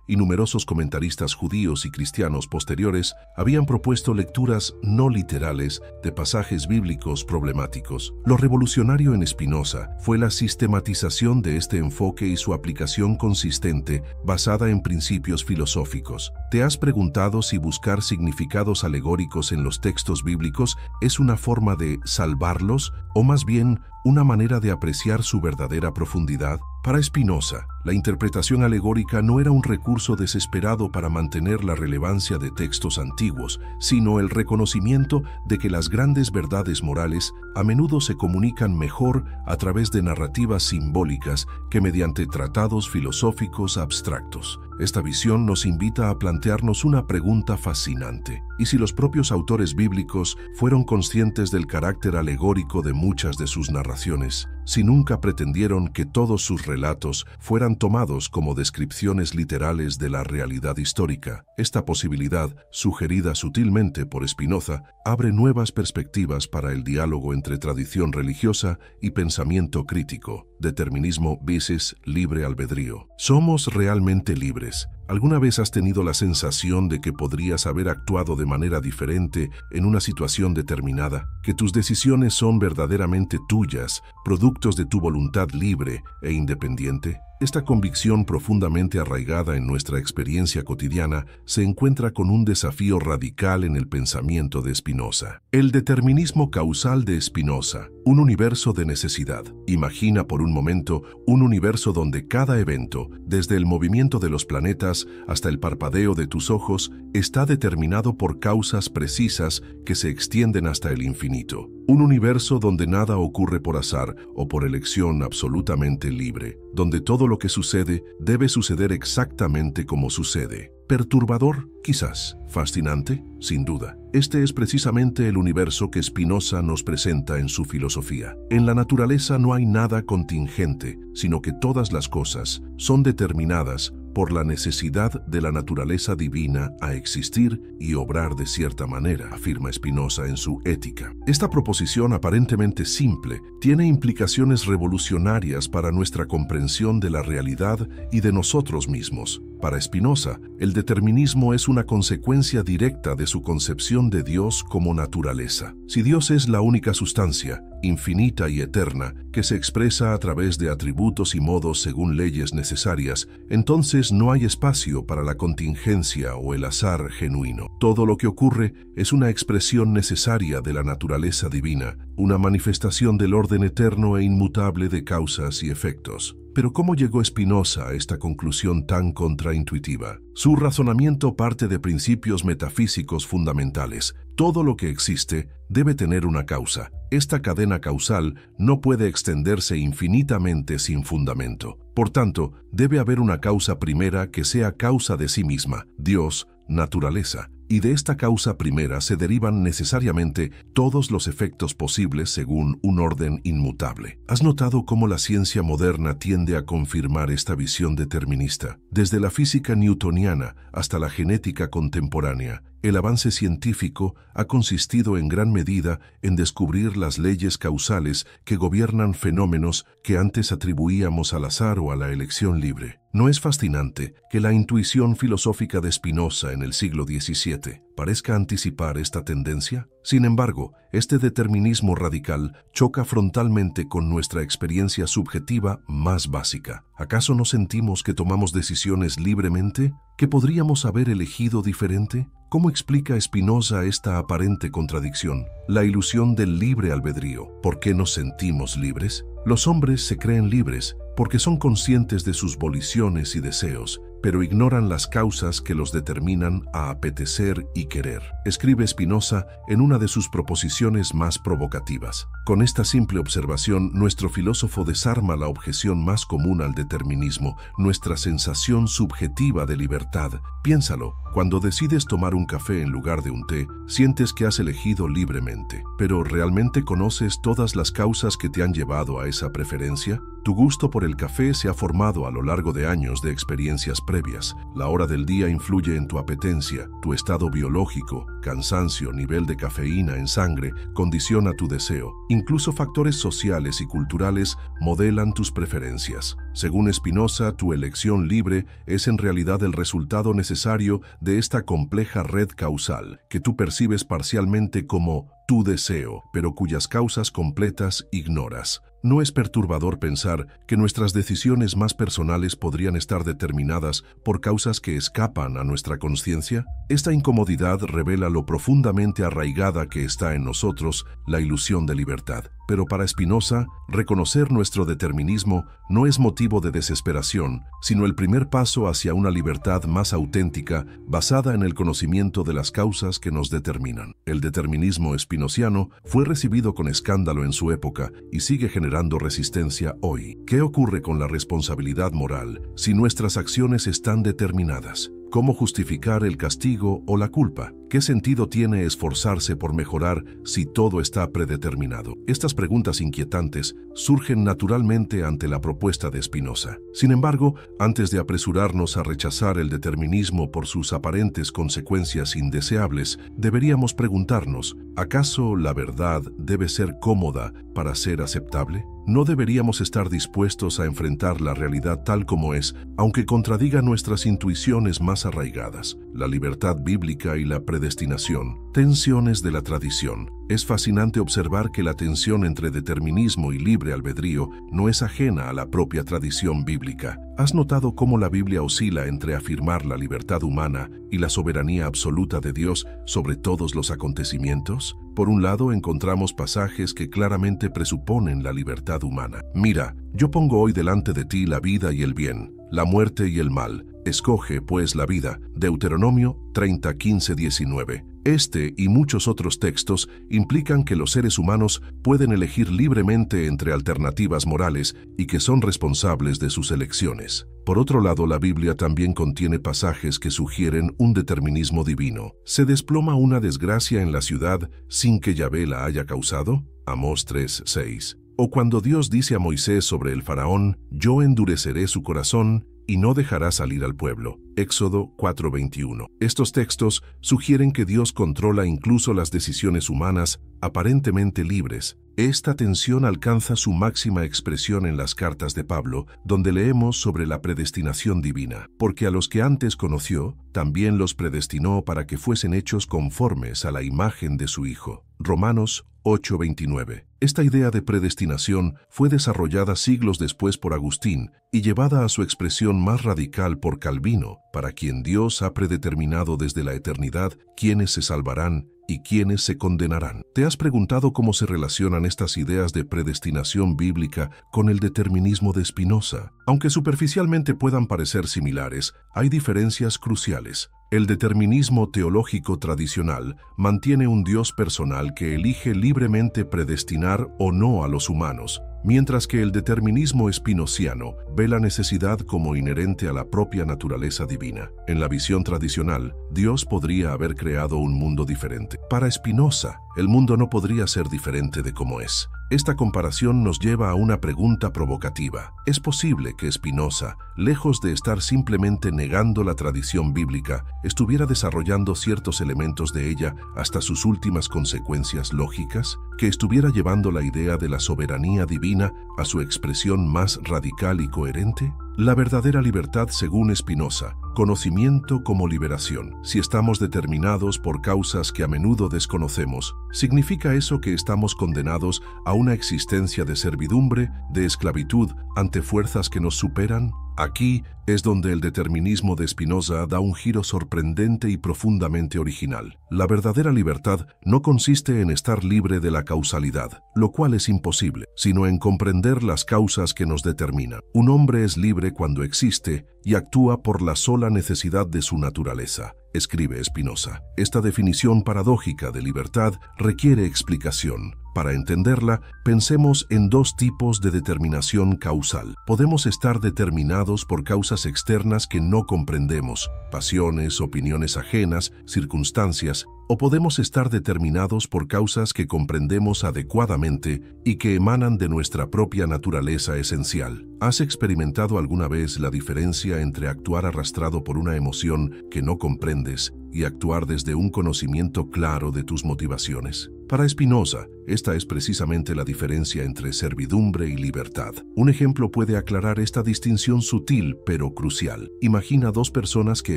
y numerosos comentaristas judíos y cristianos posteriores habían propuesto lecturas no literales de pasajes bíblicos problemáticos. Lo revolucionario en Spinoza fue la sistematización de este enfoque y su aplicación consistente basada en principios filosóficos. ¿Te has preguntado si buscar significados alegóricos en los textos bíblicos es una forma de salvarlos o más bien una manera de apreciar su verdadera profundidad? Para Spinoza, la interpretación alegórica no era un recurso desesperado para mantener la relevancia de textos antiguos, sino el reconocimiento de que las grandes verdades morales a menudo se comunican mejor a través de narrativas simbólicas que mediante tratados filosóficos abstractos. Esta visión nos invita a plantearnos una pregunta fascinante. ¿Y si los propios autores bíblicos fueron conscientes del carácter alegórico de muchas de sus narraciones? Si nunca pretendieron que todos sus relatos fueran tomados como descripciones literales de la realidad histórica, esta posibilidad, sugerida sutilmente por Spinoza, abre nuevas perspectivas para el diálogo entre tradición religiosa y pensamiento crítico. Determinismo versus libre albedrío. ¿Somos realmente libres? ¿Alguna vez has tenido la sensación de que podrías haber actuado de manera diferente en una situación determinada? ¿Que tus decisiones son verdaderamente tuyas, productos de tu voluntad libre e independiente? Esta convicción profundamente arraigada en nuestra experiencia cotidiana se encuentra con un desafío radical en el pensamiento de Spinoza. El determinismo causal de Spinoza, un universo de necesidad. Imagina por un momento un universo donde cada evento, desde el movimiento de los planetas hasta el parpadeo de tus ojos, está determinado por causas precisas que se extienden hasta el infinito. Un universo donde nada ocurre por azar o por elección absolutamente libre, donde todo lo que sucede debe suceder exactamente como sucede. Perturbador, quizás. Fascinante, sin duda. Este es precisamente el universo que Spinoza nos presenta en su filosofía. En la naturaleza no hay nada contingente, sino que todas las cosas son determinadas por la necesidad de la naturaleza divina a existir y obrar de cierta manera, afirma Spinoza en su Ética. Esta proposición aparentemente simple tiene implicaciones revolucionarias para nuestra comprensión de la realidad y de nosotros mismos. Para Spinoza, el determinismo es una consecuencia directa de su concepción de Dios como naturaleza. Si Dios es la única sustancia, infinita y eterna, que se expresa a través de atributos y modos según leyes necesarias, entonces no hay espacio para la contingencia o el azar genuino. Todo lo que ocurre es una expresión necesaria de la naturaleza divina, una manifestación del orden eterno e inmutable de causas y efectos. Pero ¿cómo llegó Spinoza a esta conclusión tan contraintuitiva? Su razonamiento parte de principios metafísicos fundamentales. Todo lo que existe debe tener una causa. Esta cadena causal no puede extenderse infinitamente sin fundamento. Por tanto, debe haber una causa primera que sea causa de sí misma, Dios, naturaleza. Y de esta causa primera se derivan necesariamente todos los efectos posibles según un orden inmutable. ¿Has notado cómo la ciencia moderna tiende a confirmar esta visión determinista? Desde la física newtoniana hasta la genética contemporánea, el avance científico ha consistido en gran medida en descubrir las leyes causales que gobiernan fenómenos que antes atribuíamos al azar o a la elección libre. ¿No es fascinante que la intuición filosófica de Spinoza en el siglo XVII parezca anticipar esta tendencia? Sin embargo, este determinismo radical choca frontalmente con nuestra experiencia subjetiva más básica. ¿Acaso no sentimos que tomamos decisiones libremente? ¿Que podríamos haber elegido diferente? ¿Cómo explica Spinoza esta aparente contradicción? La ilusión del libre albedrío. ¿Por qué nos sentimos libres? Los hombres se creen libres porque son conscientes de sus voliciones y deseos, pero ignoran las causas que los determinan a apetecer y querer, escribe Spinoza en una de sus proposiciones más provocativas. Con esta simple observación, nuestro filósofo desarma la objeción más común al determinismo, nuestra sensación subjetiva de libertad. Piénsalo, cuando decides tomar un café en lugar de un té, sientes que has elegido libremente. Pero ¿realmente conoces todas las causas que te han llevado a esa preferencia? Tu gusto por el café se ha formado a lo largo de años de experiencias previas. La hora del día influye en tu apetencia, tu estado biológico, cansancio, nivel de cafeína en sangre, condiciona tu deseo. Incluso factores sociales y culturales modelan tus preferencias. Según Spinoza, tu elección libre es en realidad el resultado necesario de esta compleja red causal, que tú percibes parcialmente como tu deseo, pero cuyas causas completas ignoras. ¿No es perturbador pensar que nuestras decisiones más personales podrían estar determinadas por causas que escapan a nuestra conciencia? Esta incomodidad revela lo profundamente arraigada que está en nosotros la ilusión de libertad. Pero para Spinoza, reconocer nuestro determinismo no es motivo de desesperación, sino el primer paso hacia una libertad más auténtica, basada en el conocimiento de las causas que nos determinan. El determinismo spinociano fue recibido con escándalo en su época y sigue generando resistencia hoy. ¿Qué ocurre con la responsabilidad moral si nuestras acciones están determinadas? ¿Cómo justificar el castigo o la culpa? ¿Qué sentido tiene esforzarse por mejorar si todo está predeterminado? Estas preguntas inquietantes surgen naturalmente ante la propuesta de Spinoza. Sin embargo, antes de apresurarnos a rechazar el determinismo por sus aparentes consecuencias indeseables, deberíamos preguntarnos, ¿acaso la verdad debe ser cómoda para ser aceptable? ¿No deberíamos estar dispuestos a enfrentar la realidad tal como es, aunque contradiga nuestras intuiciones más arraigadas? La libertad bíblica y la predestinación, tensiones de la tradición. Es fascinante observar que la tensión entre determinismo y libre albedrío no es ajena a la propia tradición bíblica. ¿Has notado cómo la Biblia oscila entre afirmar la libertad humana y la soberanía absoluta de Dios sobre todos los acontecimientos? Por un lado, encontramos pasajes que claramente presuponen la libertad humana. Mira, yo pongo hoy delante de ti la vida y el bien, la muerte y el mal. Escoge, pues, la vida. Deuteronomio 30, 15, 19. Este y muchos otros textos implican que los seres humanos pueden elegir libremente entre alternativas morales y que son responsables de sus elecciones. Por otro lado, la Biblia también contiene pasajes que sugieren un determinismo divino. ¿Se desploma una desgracia en la ciudad sin que Yahvé la haya causado? Amós 3, 6. O cuando Dios dice a Moisés sobre el faraón, yo endureceré su corazón y no dejará salir al pueblo. Éxodo 4:21. Estos textos sugieren que Dios controla incluso las decisiones humanas aparentemente libres. Esta tensión alcanza su máxima expresión en las cartas de Pablo, donde leemos sobre la predestinación divina, porque a los que antes conoció, también los predestinó para que fuesen hechos conformes a la imagen de su Hijo. Romanos 8:29. Esta idea de predestinación fue desarrollada siglos después por Agustín y llevada a su expresión más radical por Calvino, para quien Dios ha predeterminado desde la eternidad quiénes se salvarán y quiénes se condenarán. ¿Te has preguntado cómo se relacionan estas ideas de predestinación bíblica con el determinismo de Spinoza? Aunque superficialmente puedan parecer similares, hay diferencias cruciales. El determinismo teológico tradicional mantiene un Dios personal que elige libremente predestinar o no a los humanos, mientras que el determinismo spinociano ve la necesidad como inherente a la propia naturaleza divina. En la visión tradicional, Dios podría haber creado un mundo diferente. Para Spinoza, el mundo no podría ser diferente de como es. Esta comparación nos lleva a una pregunta provocativa. ¿Es posible que Spinoza, lejos de estar simplemente negando la tradición bíblica, estuviera desarrollando ciertos elementos de ella hasta sus últimas consecuencias lógicas? ¿Que estuviera llevando la idea de la soberanía divina a su expresión más radical y coherente? La verdadera libertad, según Spinoza, conocimiento como liberación. Si estamos determinados por causas que a menudo desconocemos, ¿significa eso que estamos condenados a una existencia de servidumbre, de esclavitud, ante fuerzas que nos superan? Aquí es donde el determinismo de Spinoza da un giro sorprendente y profundamente original. La verdadera libertad no consiste en estar libre de la causalidad, lo cual es imposible, sino en comprender las causas que nos determinan. Un hombre es libre cuando existe y actúa por la sola necesidad de su naturaleza, escribe Spinoza. Esta definición paradójica de libertad requiere explicación. Para entenderla, pensemos en dos tipos de determinación causal. Podemos estar determinados por causas externas que no comprendemos, pasiones, opiniones ajenas, circunstancias, o podemos estar determinados por causas que comprendemos adecuadamente y que emanan de nuestra propia naturaleza esencial. ¿Has experimentado alguna vez la diferencia entre actuar arrastrado por una emoción que no comprendes y actuar desde un conocimiento claro de tus motivaciones? Para Spinoza, esta es precisamente la diferencia entre servidumbre y libertad. Un ejemplo puede aclarar esta distinción sutil pero crucial. Imagina dos personas que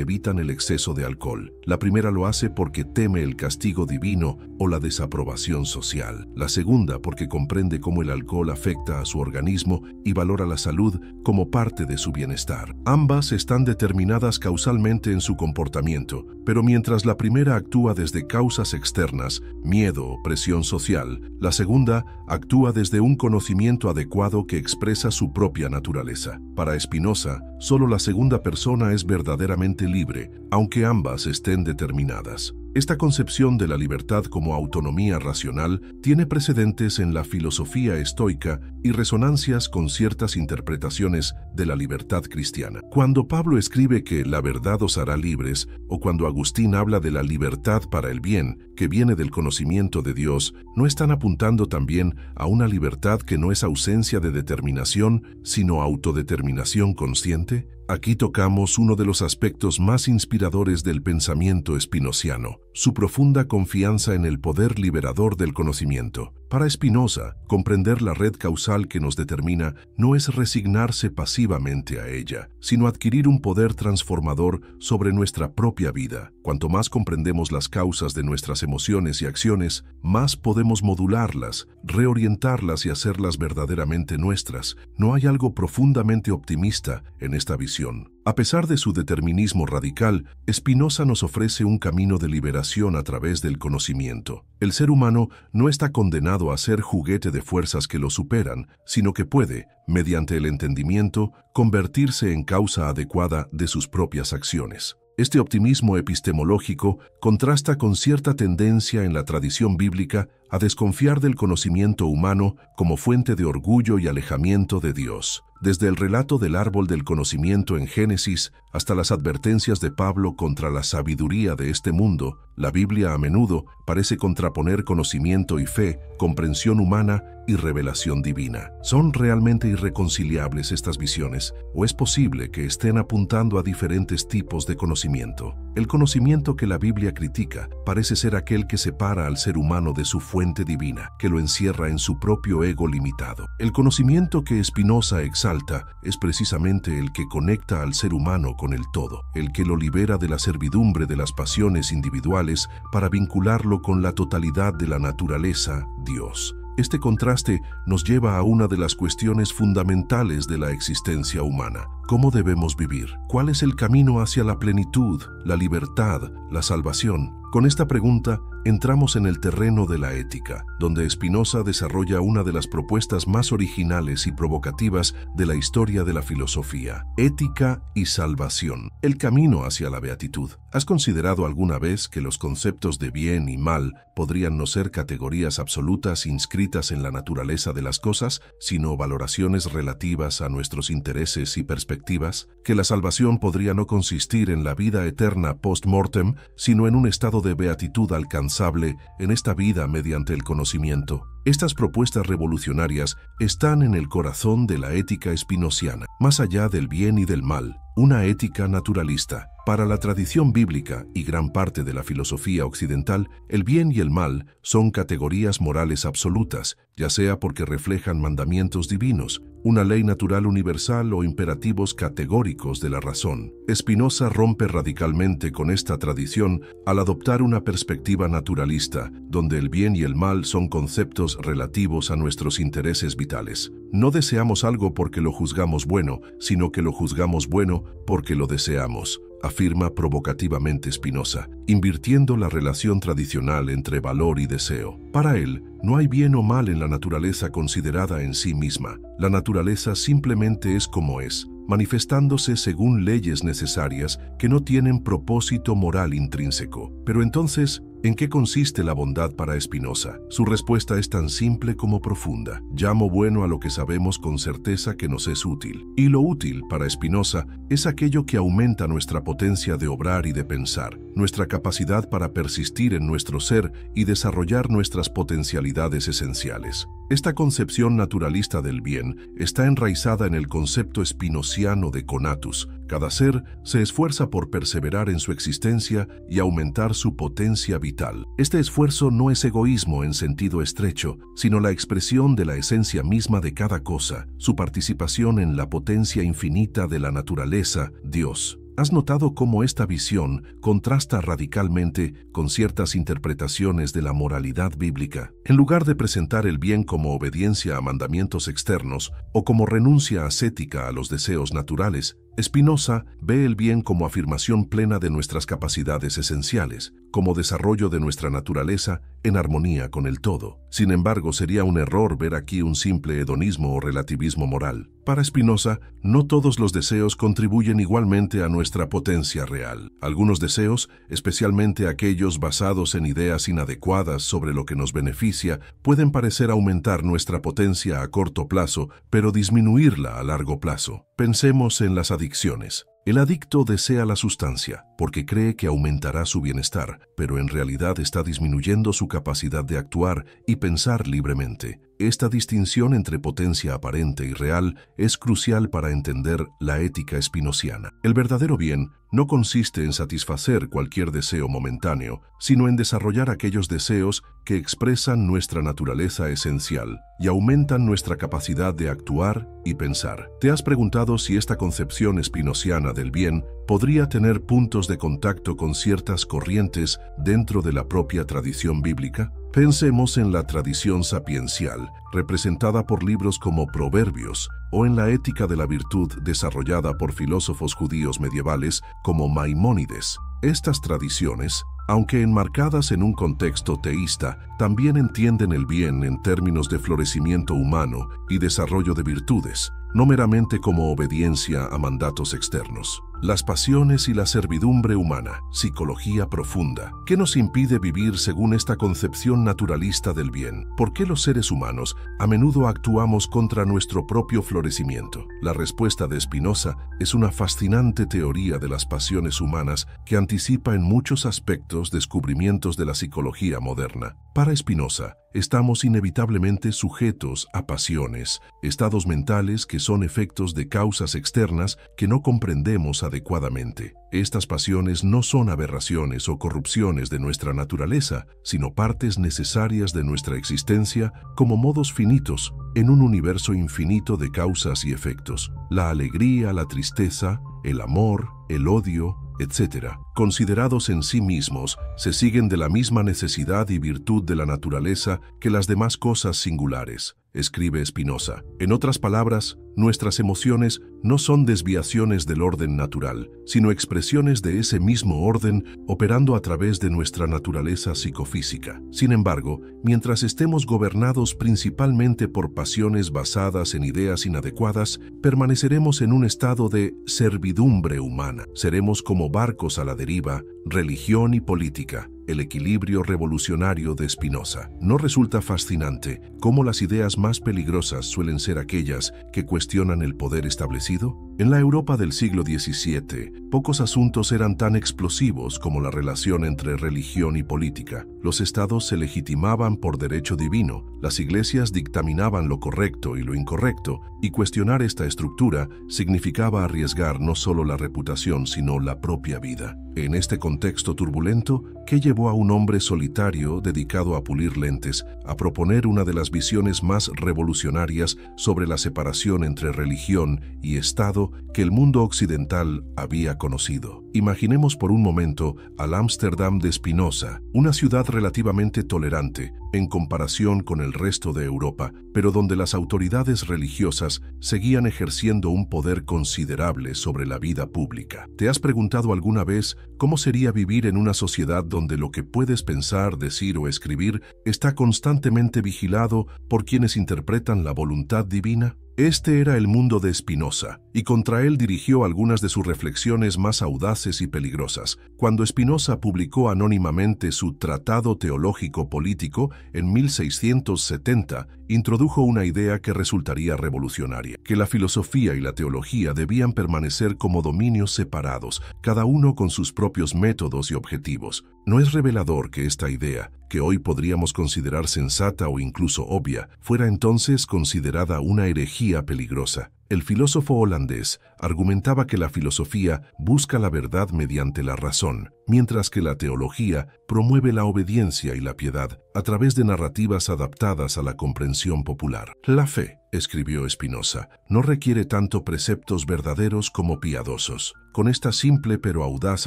evitan el exceso de alcohol. La primera lo hace porque teme el castigo divino o la desaprobación social. La segunda porque comprende cómo el alcohol afecta a su organismo y valora la salud como parte de su bienestar. Ambas están determinadas causalmente en su comportamiento, pero mientras la primera actúa desde causas externas, miedo o presión social, la segunda actúa desde un conocimiento adecuado que expresa su propia naturaleza. Para Spinoza, solo la segunda persona es verdaderamente libre, aunque ambas estén determinadas. Esta concepción de la libertad como autonomía racional tiene precedentes en la filosofía estoica y resonancias con ciertas interpretaciones de la libertad cristiana. Cuando Pablo escribe que la verdad os hará libres, o cuando Agustín habla de la libertad para el bien, que viene del conocimiento de Dios, ¿no están apuntando también a una libertad que no es ausencia de determinación, sino autodeterminación consciente? Aquí tocamos uno de los aspectos más inspiradores del pensamiento spinoziano, su profunda confianza en el poder liberador del conocimiento. Para Spinoza, comprender la red causal que nos determina no es resignarse pasivamente a ella, sino adquirir un poder transformador sobre nuestra propia vida. Cuanto más comprendemos las causas de nuestras emociones y acciones, más podemos modularlas, reorientarlas y hacerlas verdaderamente nuestras. No hay algo profundamente optimista en esta visión. A pesar de su determinismo radical, Spinoza nos ofrece un camino de liberación a través del conocimiento. El ser humano no está condenado a ser juguete de fuerzas que lo superan, sino que puede, mediante el entendimiento, convertirse en causa adecuada de sus propias acciones. Este optimismo epistemológico contrasta con cierta tendencia en la tradición bíblica a desconfiar del conocimiento humano como fuente de orgullo y alejamiento de Dios. Desde el relato del árbol del conocimiento en Génesis hasta las advertencias de Pablo contra la sabiduría de este mundo, la Biblia a menudo parece contraponer conocimiento y fe, comprensión humana y revelación divina. ¿Son realmente irreconciliables estas visiones, o es posible que estén apuntando a diferentes tipos de conocimiento? El conocimiento que la Biblia critica parece ser aquel que separa al ser humano de su fuente divina, que lo encierra en su propio ego limitado. El conocimiento que Spinoza exalta es precisamente el que conecta al ser humano con el todo, el que lo libera de la servidumbre de las pasiones individuales para vincularlo con la totalidad de la naturaleza, Dios. Este contraste nos lleva a una de las cuestiones fundamentales de la existencia humana. ¿Cómo debemos vivir? ¿Cuál es el camino hacia la plenitud, la libertad, la salvación? Con esta pregunta, entramos en el terreno de la ética, donde Spinoza desarrolla una de las propuestas más originales y provocativas de la historia de la filosofía: ética y salvación, el camino hacia la beatitud. ¿Has considerado alguna vez que los conceptos de bien y mal podrían no ser categorías absolutas inscritas en la naturaleza de las cosas, sino valoraciones relativas a nuestros intereses y perspectivas? ¿Que la salvación podría no consistir en la vida eterna post-mortem, sino en un estado de beatitud alcanzable en esta vida mediante el conocimiento? Estas propuestas revolucionarias están en el corazón de la ética spinoziana. Más allá del bien y del mal, una ética naturalista, Para la tradición bíblica y gran parte de la filosofía occidental, el bien y el mal son categorías morales absolutas, ya sea porque reflejan mandamientos divinos, una ley natural universal o imperativos categóricos de la razón. Spinoza rompe radicalmente con esta tradición al adoptar una perspectiva naturalista, donde el bien y el mal son conceptos relativos a nuestros intereses vitales. No deseamos algo porque lo juzgamos bueno, sino que lo juzgamos bueno porque lo deseamos, afirma provocativamente Spinoza, invirtiendo la relación tradicional entre valor y deseo. Para él, no hay bien o mal en la naturaleza considerada en sí misma. La naturaleza simplemente es como es, manifestándose según leyes necesarias que no tienen propósito moral intrínseco. Pero entonces, ¿en qué consiste la bondad para Spinoza? Su respuesta es tan simple como profunda. Llamo bueno a lo que sabemos con certeza que nos es útil. Y lo útil, para Spinoza, es aquello que aumenta nuestra potencia de obrar y de pensar, nuestra capacidad para persistir en nuestro ser y desarrollar nuestras potencialidades esenciales. Esta concepción naturalista del bien está enraizada en el concepto spinociano de conatus. Cada ser se esfuerza por perseverar en su existencia y aumentar su potencia vital. Este esfuerzo no es egoísmo en sentido estrecho, sino la expresión de la esencia misma de cada cosa, su participación en la potencia infinita de la naturaleza, Dios. ¿Has notado cómo esta visión contrasta radicalmente con ciertas interpretaciones de la moralidad bíblica? En lugar de presentar el bien como obediencia a mandamientos externos o como renuncia ascética a los deseos naturales, Spinoza ve el bien como afirmación plena de nuestras capacidades esenciales, como desarrollo de nuestra naturaleza en armonía con el todo. Sin embargo, sería un error ver aquí un simple hedonismo o relativismo moral. Para Spinoza, no todos los deseos contribuyen igualmente a nuestra potencia real. Algunos deseos, especialmente aquellos basados en ideas inadecuadas sobre lo que nos beneficia, pueden parecer aumentar nuestra potencia a corto plazo, pero disminuirla a largo plazo. Pensemos en las adicciones. El adicto desea la sustancia porque cree que aumentará su bienestar, pero en realidad está disminuyendo su capacidad de actuar y pensar libremente. Esta distinción entre potencia aparente y real es crucial para entender la ética spinociana. El verdadero bien no consiste en satisfacer cualquier deseo momentáneo, sino en desarrollar aquellos deseos que expresan nuestra naturaleza esencial y aumentan nuestra capacidad de actuar y pensar. ¿Te has preguntado si esta concepción spinociana del bien podría tener puntos de contacto con ciertas corrientes dentro de la propia tradición bíblica? Pensemos en la tradición sapiencial, representada por libros como Proverbios, o en la ética de la virtud desarrollada por filósofos judíos medievales como Maimónides. Estas tradiciones, aunque enmarcadas en un contexto teísta, también entienden el bien en términos de florecimiento humano y desarrollo de virtudes, no meramente como obediencia a mandatos externos. Las pasiones y la servidumbre humana, psicología profunda. ¿Qué nos impide vivir según esta concepción naturalista del bien? ¿Por qué los seres humanos a menudo actuamos contra nuestro propio florecimiento? La respuesta de Spinoza es una fascinante teoría de las pasiones humanas que anticipa en muchos aspectos descubrimientos de la psicología moderna. Para Spinoza, estamos inevitablemente sujetos a pasiones, estados mentales que son efectos de causas externas que no comprendemos adecuadamente. Estas pasiones no son aberraciones o corrupciones de nuestra naturaleza, sino partes necesarias de nuestra existencia como modos finitos en un universo infinito de causas y efectos. La alegría, la tristeza, el amor, el odio, etc., considerados en sí mismos, se siguen de la misma necesidad y virtud de la naturaleza que las demás cosas singulares, escribe Spinoza. En otras palabras, nuestras emociones no son desviaciones del orden natural, sino expresiones de ese mismo orden operando a través de nuestra naturaleza psicofísica. Sin embargo, mientras estemos gobernados principalmente por pasiones basadas en ideas inadecuadas, permaneceremos en un estado de servidumbre humana. Seremos como barcos a la deriva, religión y política, el equilibrio revolucionario de Spinoza. ¿No resulta fascinante cómo las ideas más peligrosas suelen ser aquellas que cuestionan el poder establecido? En la Europa del siglo XVII, pocos asuntos eran tan explosivos como la relación entre religión y política. Los estados se legitimaban por derecho divino, las iglesias dictaminaban lo correcto y lo incorrecto, y cuestionar esta estructura significaba arriesgar no solo la reputación, sino la propia vida. En este contexto turbulento, ¿qué llevó a un hombre solitario dedicado a pulir lentes a proponer una de las visiones más revolucionarias sobre la separación entre religión y Estado que el mundo occidental había conocido? Imaginemos por un momento al Ámsterdam de Spinoza, una ciudad relativamente tolerante en comparación con el resto de Europa, pero donde las autoridades religiosas seguían ejerciendo un poder considerable sobre la vida pública. ¿Te has preguntado alguna vez cómo sería vivir en una sociedad donde lo que puedes pensar, decir o escribir está constantemente vigilado por quienes interpretan la voluntad divina? Este era el mundo de Spinoza, y contra él dirigió algunas de sus reflexiones más audaces y peligrosas. Cuando Spinoza publicó anónimamente su Tratado Teológico Político en 1670, introdujo una idea que resultaría revolucionaria: que la filosofía y la teología debían permanecer como dominios separados, cada uno con sus propios métodos y objetivos. ¿No es revelador que esta idea, que hoy podríamos considerar sensata o incluso obvia, fuera entonces considerada una herejía peligrosa? El filósofo holandés argumentaba que la filosofía busca la verdad mediante la razón, mientras que la teología promueve la obediencia y la piedad a través de narrativas adaptadas a la comprensión popular. La fe, escribió Spinoza, no requiere tanto preceptos verdaderos como piadosos. Con esta simple pero audaz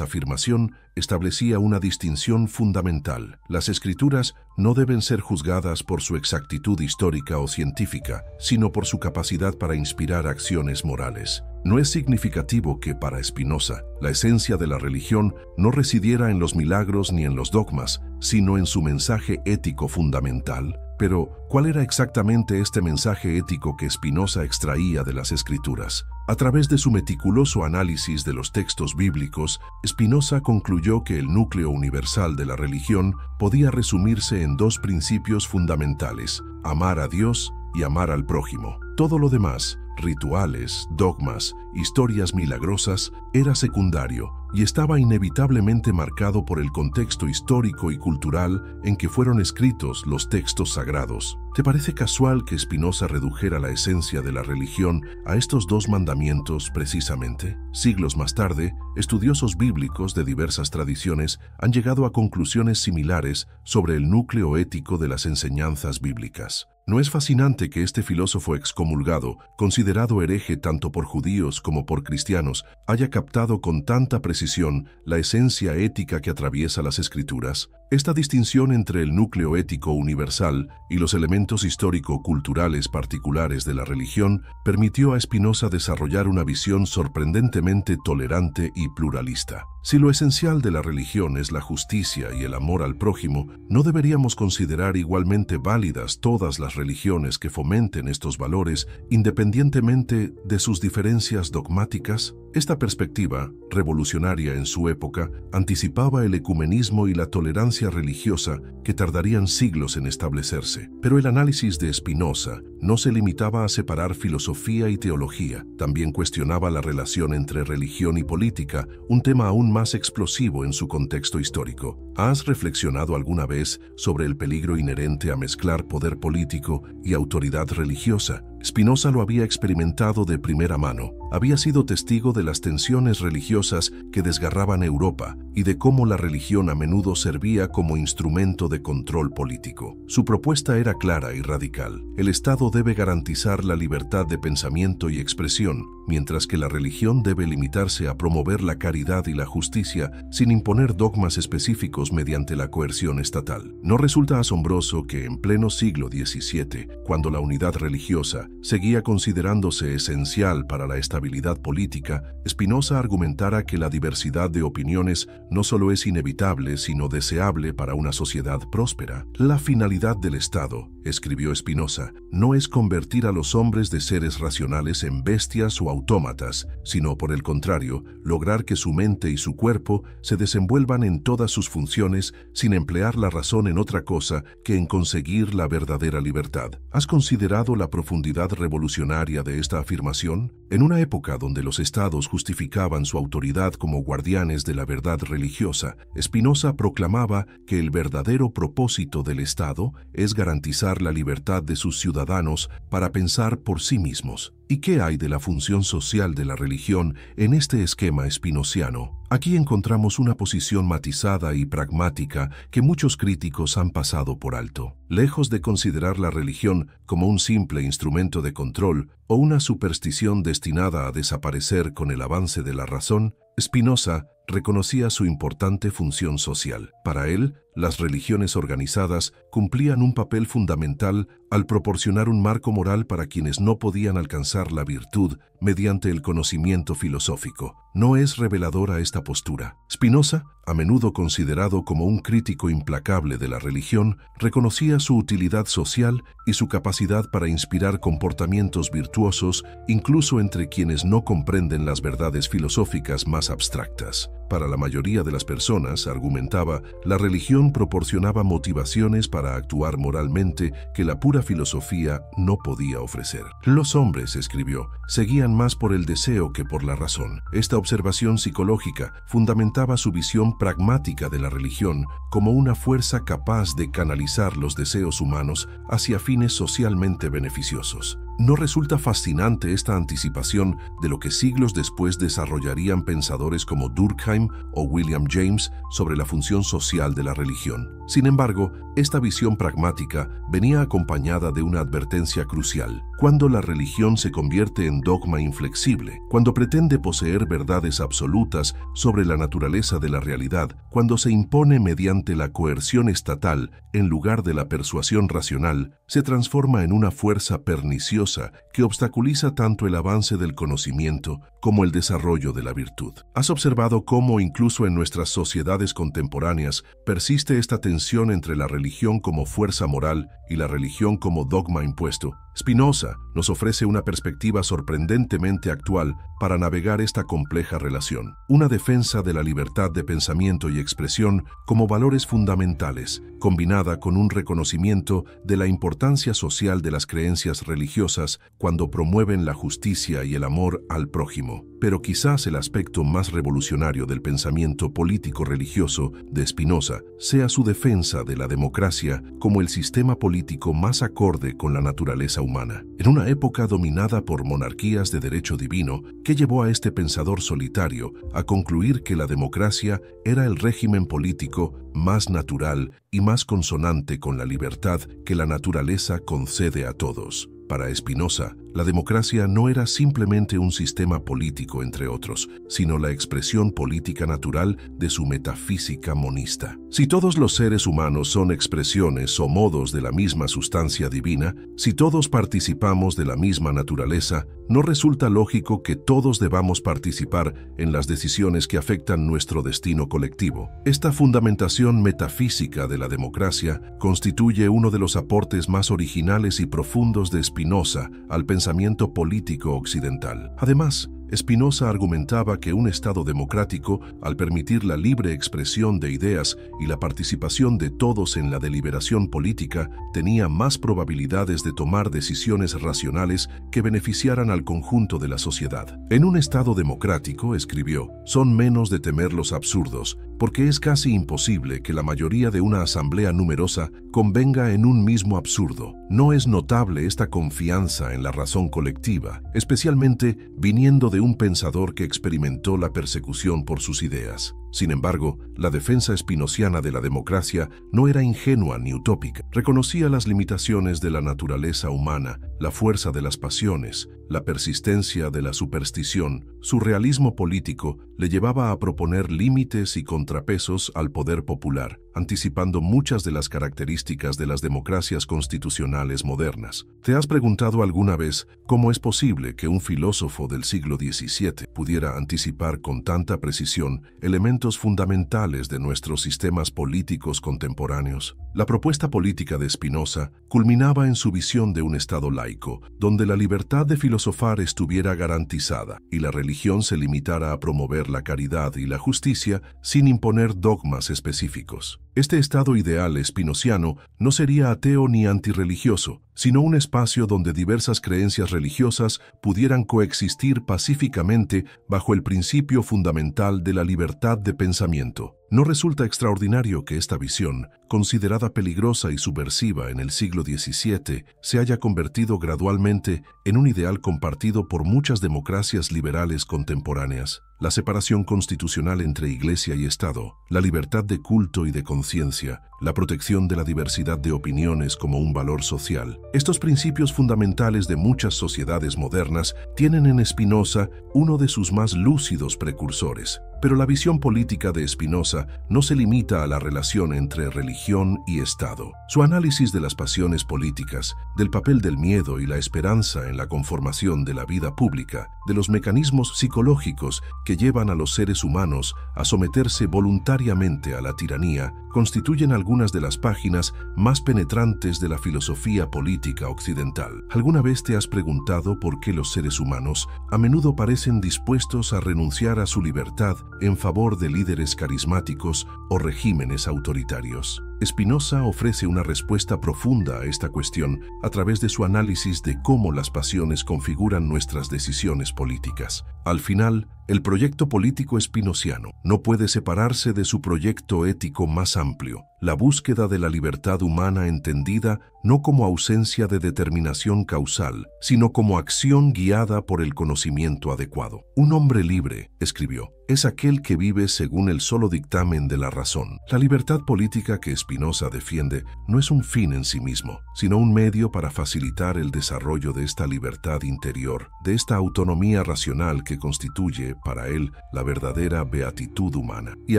afirmación establecía una distinción fundamental. Las escrituras no deben ser juzgadas por su exactitud histórica o científica, sino por su capacidad para inspirar acciones morales. No es significativo que, para Spinoza, la esencia de la religión no residiera en los milagros ni en los dogmas, sino en su mensaje ético fundamental. Pero, ¿cuál era exactamente este mensaje ético que Spinoza extraía de las Escrituras? A través de su meticuloso análisis de los textos bíblicos, Spinoza concluyó que el núcleo universal de la religión podía resumirse en dos principios fundamentales: amar a Dios y amar al prójimo. Todo lo demás, rituales, dogmas, historias milagrosas, era secundario y estaba inevitablemente marcado por el contexto histórico y cultural en que fueron escritos los textos sagrados. ¿Te parece casual que Spinoza redujera la esencia de la religión a estos dos mandamientos precisamente? Siglos más tarde, estudiosos bíblicos de diversas tradiciones han llegado a conclusiones similares sobre el núcleo ético de las enseñanzas bíblicas. ¿No es fascinante que este filósofo excomulgado, considerado hereje tanto por judíos como por cristianos, haya captado con tanta precisión la esencia ética que atraviesa las Escrituras? Esta distinción entre el núcleo ético universal y los elementos histórico-culturales particulares de la religión permitió a Spinoza desarrollar una visión sorprendentemente tolerante y pluralista. Si lo esencial de la religión es la justicia y el amor al prójimo, ¿no deberíamos considerar igualmente válidas todas las religiones que fomenten estos valores independientemente de sus diferencias dogmáticas? Esta perspectiva, revolucionaria en su época, anticipaba el ecumenismo y la tolerancia religiosa que tardarían siglos en establecerse. Pero el análisis de Spinoza no se limitaba a separar filosofía y teología, también cuestionaba la relación entre religión y política, un tema aún más explosivo en su contexto histórico. ¿Has reflexionado alguna vez sobre el peligro inherente a mezclar poder político y autoridad religiosa? Spinoza lo había experimentado de primera mano. Había sido testigo de las tensiones religiosas que desgarraban Europa y de cómo la religión a menudo servía como instrumento de control político. Su propuesta era clara y radical. El Estado debe garantizar la libertad de pensamiento y expresión, mientras que la religión debe limitarse a promover la caridad y la justicia sin imponer dogmas específicos mediante la coerción estatal. ¿No resulta asombroso que en pleno siglo XVII, cuando la unidad religiosa seguía considerándose esencial para la estabilidad política, Spinoza argumentara que la diversidad de opiniones no solo es inevitable, sino deseable para una sociedad próspera. La finalidad del Estado, escribió Spinoza, no es convertir a los hombres de seres racionales en bestias o autómatas, sino por el contrario, lograr que su mente y su cuerpo se desenvuelvan en todas sus funciones sin emplear la razón en otra cosa que en conseguir la verdadera libertad. ¿Has considerado la profundidad revolucionaria de esta afirmación? En una época donde los estados justificaban su autoridad como guardianes de la verdad religiosa, Spinoza proclamaba que el verdadero propósito del Estado es garantizar la libertad de sus ciudadanos para pensar por sí mismos. ¿Y qué hay de la función social de la religión en este esquema espinociano? Aquí encontramos una posición matizada y pragmática que muchos críticos han pasado por alto. Lejos de considerar la religión como un simple instrumento de control o una superstición destinada a desaparecer con el avance de la razón, Spinoza reconocía su importante función social. Para él, las religiones organizadas cumplían un papel fundamental al proporcionar un marco moral para quienes no podían alcanzar la virtud mediante el conocimiento filosófico. ¿No es reveladora esta postura? Spinoza, a menudo considerado como un crítico implacable de la religión, reconocía su utilidad social y su capacidad para inspirar comportamientos virtuosos incluso entre quienes no comprenden las verdades filosóficas más abstractas. Para la mayoría de las personas, argumentaba, la religión proporcionaba motivaciones para actuar moralmente que la pura filosofía no podía ofrecer. Los hombres, escribió, seguían más por el deseo que por la razón. Esta observación psicológica fundamentaba su visión pragmática de la religión como una fuerza capaz de canalizar los deseos humanos hacia fines socialmente beneficiosos. ¿No resulta fascinante esta anticipación de lo que siglos después desarrollarían pensadores como Durkheim o William James sobre la función social de la religión? Sin embargo, esta visión pragmática venía acompañada de una advertencia crucial. Cuando la religión se convierte en dogma inflexible, cuando pretende poseer verdades absolutas sobre la naturaleza de la realidad, cuando se impone mediante la coerción estatal en lugar de la persuasión racional, se transforma en una fuerza perniciosa que obstaculiza tanto el avance del conocimiento como el desarrollo de la virtud. ¿Has observado cómo incluso en nuestras sociedades contemporáneas persiste esta tensión entre la religión como fuerza moral y la religión como dogma impuesto? Spinoza nos ofrece una perspectiva sorprendentemente actual para navegar esta compleja relación, una defensa de la libertad de pensamiento y expresión como valores fundamentales, combinada con un reconocimiento de la importancia social de las creencias religiosas cuando promueven la justicia y el amor al prójimo. Pero quizás el aspecto más revolucionario del pensamiento político-religioso de Spinoza sea su defensa de la democracia como el sistema político más acorde con la naturaleza humana. En una época dominada por monarquías de derecho divino, ¿qué llevó a este pensador solitario a concluir que la democracia era el régimen político más natural y más consonante con la libertad que la naturaleza concede a todos? Para Spinoza, la democracia no era simplemente un sistema político, entre otros, sino la expresión política natural de su metafísica monista. Si todos los seres humanos son expresiones o modos de la misma sustancia divina, si todos participamos de la misma naturaleza, ¿no resulta lógico que todos debamos participar en las decisiones que afectan nuestro destino colectivo? Esta fundamentación metafísica de la democracia constituye uno de los aportes más originales y profundos de Spinoza al pensamiento político occidental. Además, Spinoza argumentaba que un Estado democrático, al permitir la libre expresión de ideas y la participación de todos en la deliberación política, tenía más probabilidades de tomar decisiones racionales que beneficiaran al conjunto de la sociedad. En un Estado democrático, escribió, son menos de temer los absurdos, porque es casi imposible que la mayoría de una asamblea numerosa convenga en un mismo absurdo. No es notable esta confianza en la razón colectiva, especialmente viniendo de un pensador que experimentó la persecución por sus ideas. Sin embargo, la defensa espinociana de la democracia no era ingenua ni utópica. Reconocía las limitaciones de la naturaleza humana, la fuerza de las pasiones, la persistencia de la superstición. Su realismo político le llevaba a proponer límites y contrapesos al poder popular, anticipando muchas de las características de las democracias constitucionales modernas. ¿Te has preguntado alguna vez cómo es posible que un filósofo del siglo XVII pudiera anticipar con tanta precisión elementos fundamentales de nuestros sistemas políticos contemporáneos? La propuesta política de Spinoza culminaba en su visión de un Estado laico, donde la libertad de filosofar estuviera garantizada y la religión se limitara a promover la caridad y la justicia sin imponer dogmas específicos. Este estado ideal espinociano no sería ateo ni antirreligioso, sino un espacio donde diversas creencias religiosas pudieran coexistir pacíficamente bajo el principio fundamental de la libertad de pensamiento. ¿No resulta extraordinario que esta visión, considerada peligrosa y subversiva en el siglo XVII, se haya convertido gradualmente en un ideal compartido por muchas democracias liberales contemporáneas? La separación constitucional entre Iglesia y Estado, la libertad de culto y de conciencia, la protección de la diversidad de opiniones como un valor social. Estos principios fundamentales de muchas sociedades modernas tienen en Spinoza uno de sus más lúcidos precursores. Pero la visión política de Spinoza no se limita a la relación entre religión y Estado. Su análisis de las pasiones políticas, del papel del miedo y la esperanza en la conformación de la vida pública, de los mecanismos psicológicos que llevan a los seres humanos a someterse voluntariamente a la tiranía, constituyen algunas de las páginas más penetrantes de la filosofía política occidental. ¿Alguna vez te has preguntado por qué los seres humanos a menudo parecen dispuestos a renunciar a su libertad en favor de líderes carismáticos o regímenes autoritarios? Spinoza ofrece una respuesta profunda a esta cuestión a través de su análisis de cómo las pasiones configuran nuestras decisiones políticas. Al final, el proyecto político spinociano no puede separarse de su proyecto ético más amplio, la búsqueda de la libertad humana entendida no como ausencia de determinación causal, sino como acción guiada por el conocimiento adecuado. Un hombre libre, escribió, es aquel que vive según el solo dictamen de la razón. La libertad política que Spinoza defiende no es un fin en sí mismo, sino un medio para facilitar el desarrollo de esta libertad interior, de esta autonomía racional que constituye, para él, la verdadera beatitud humana. Y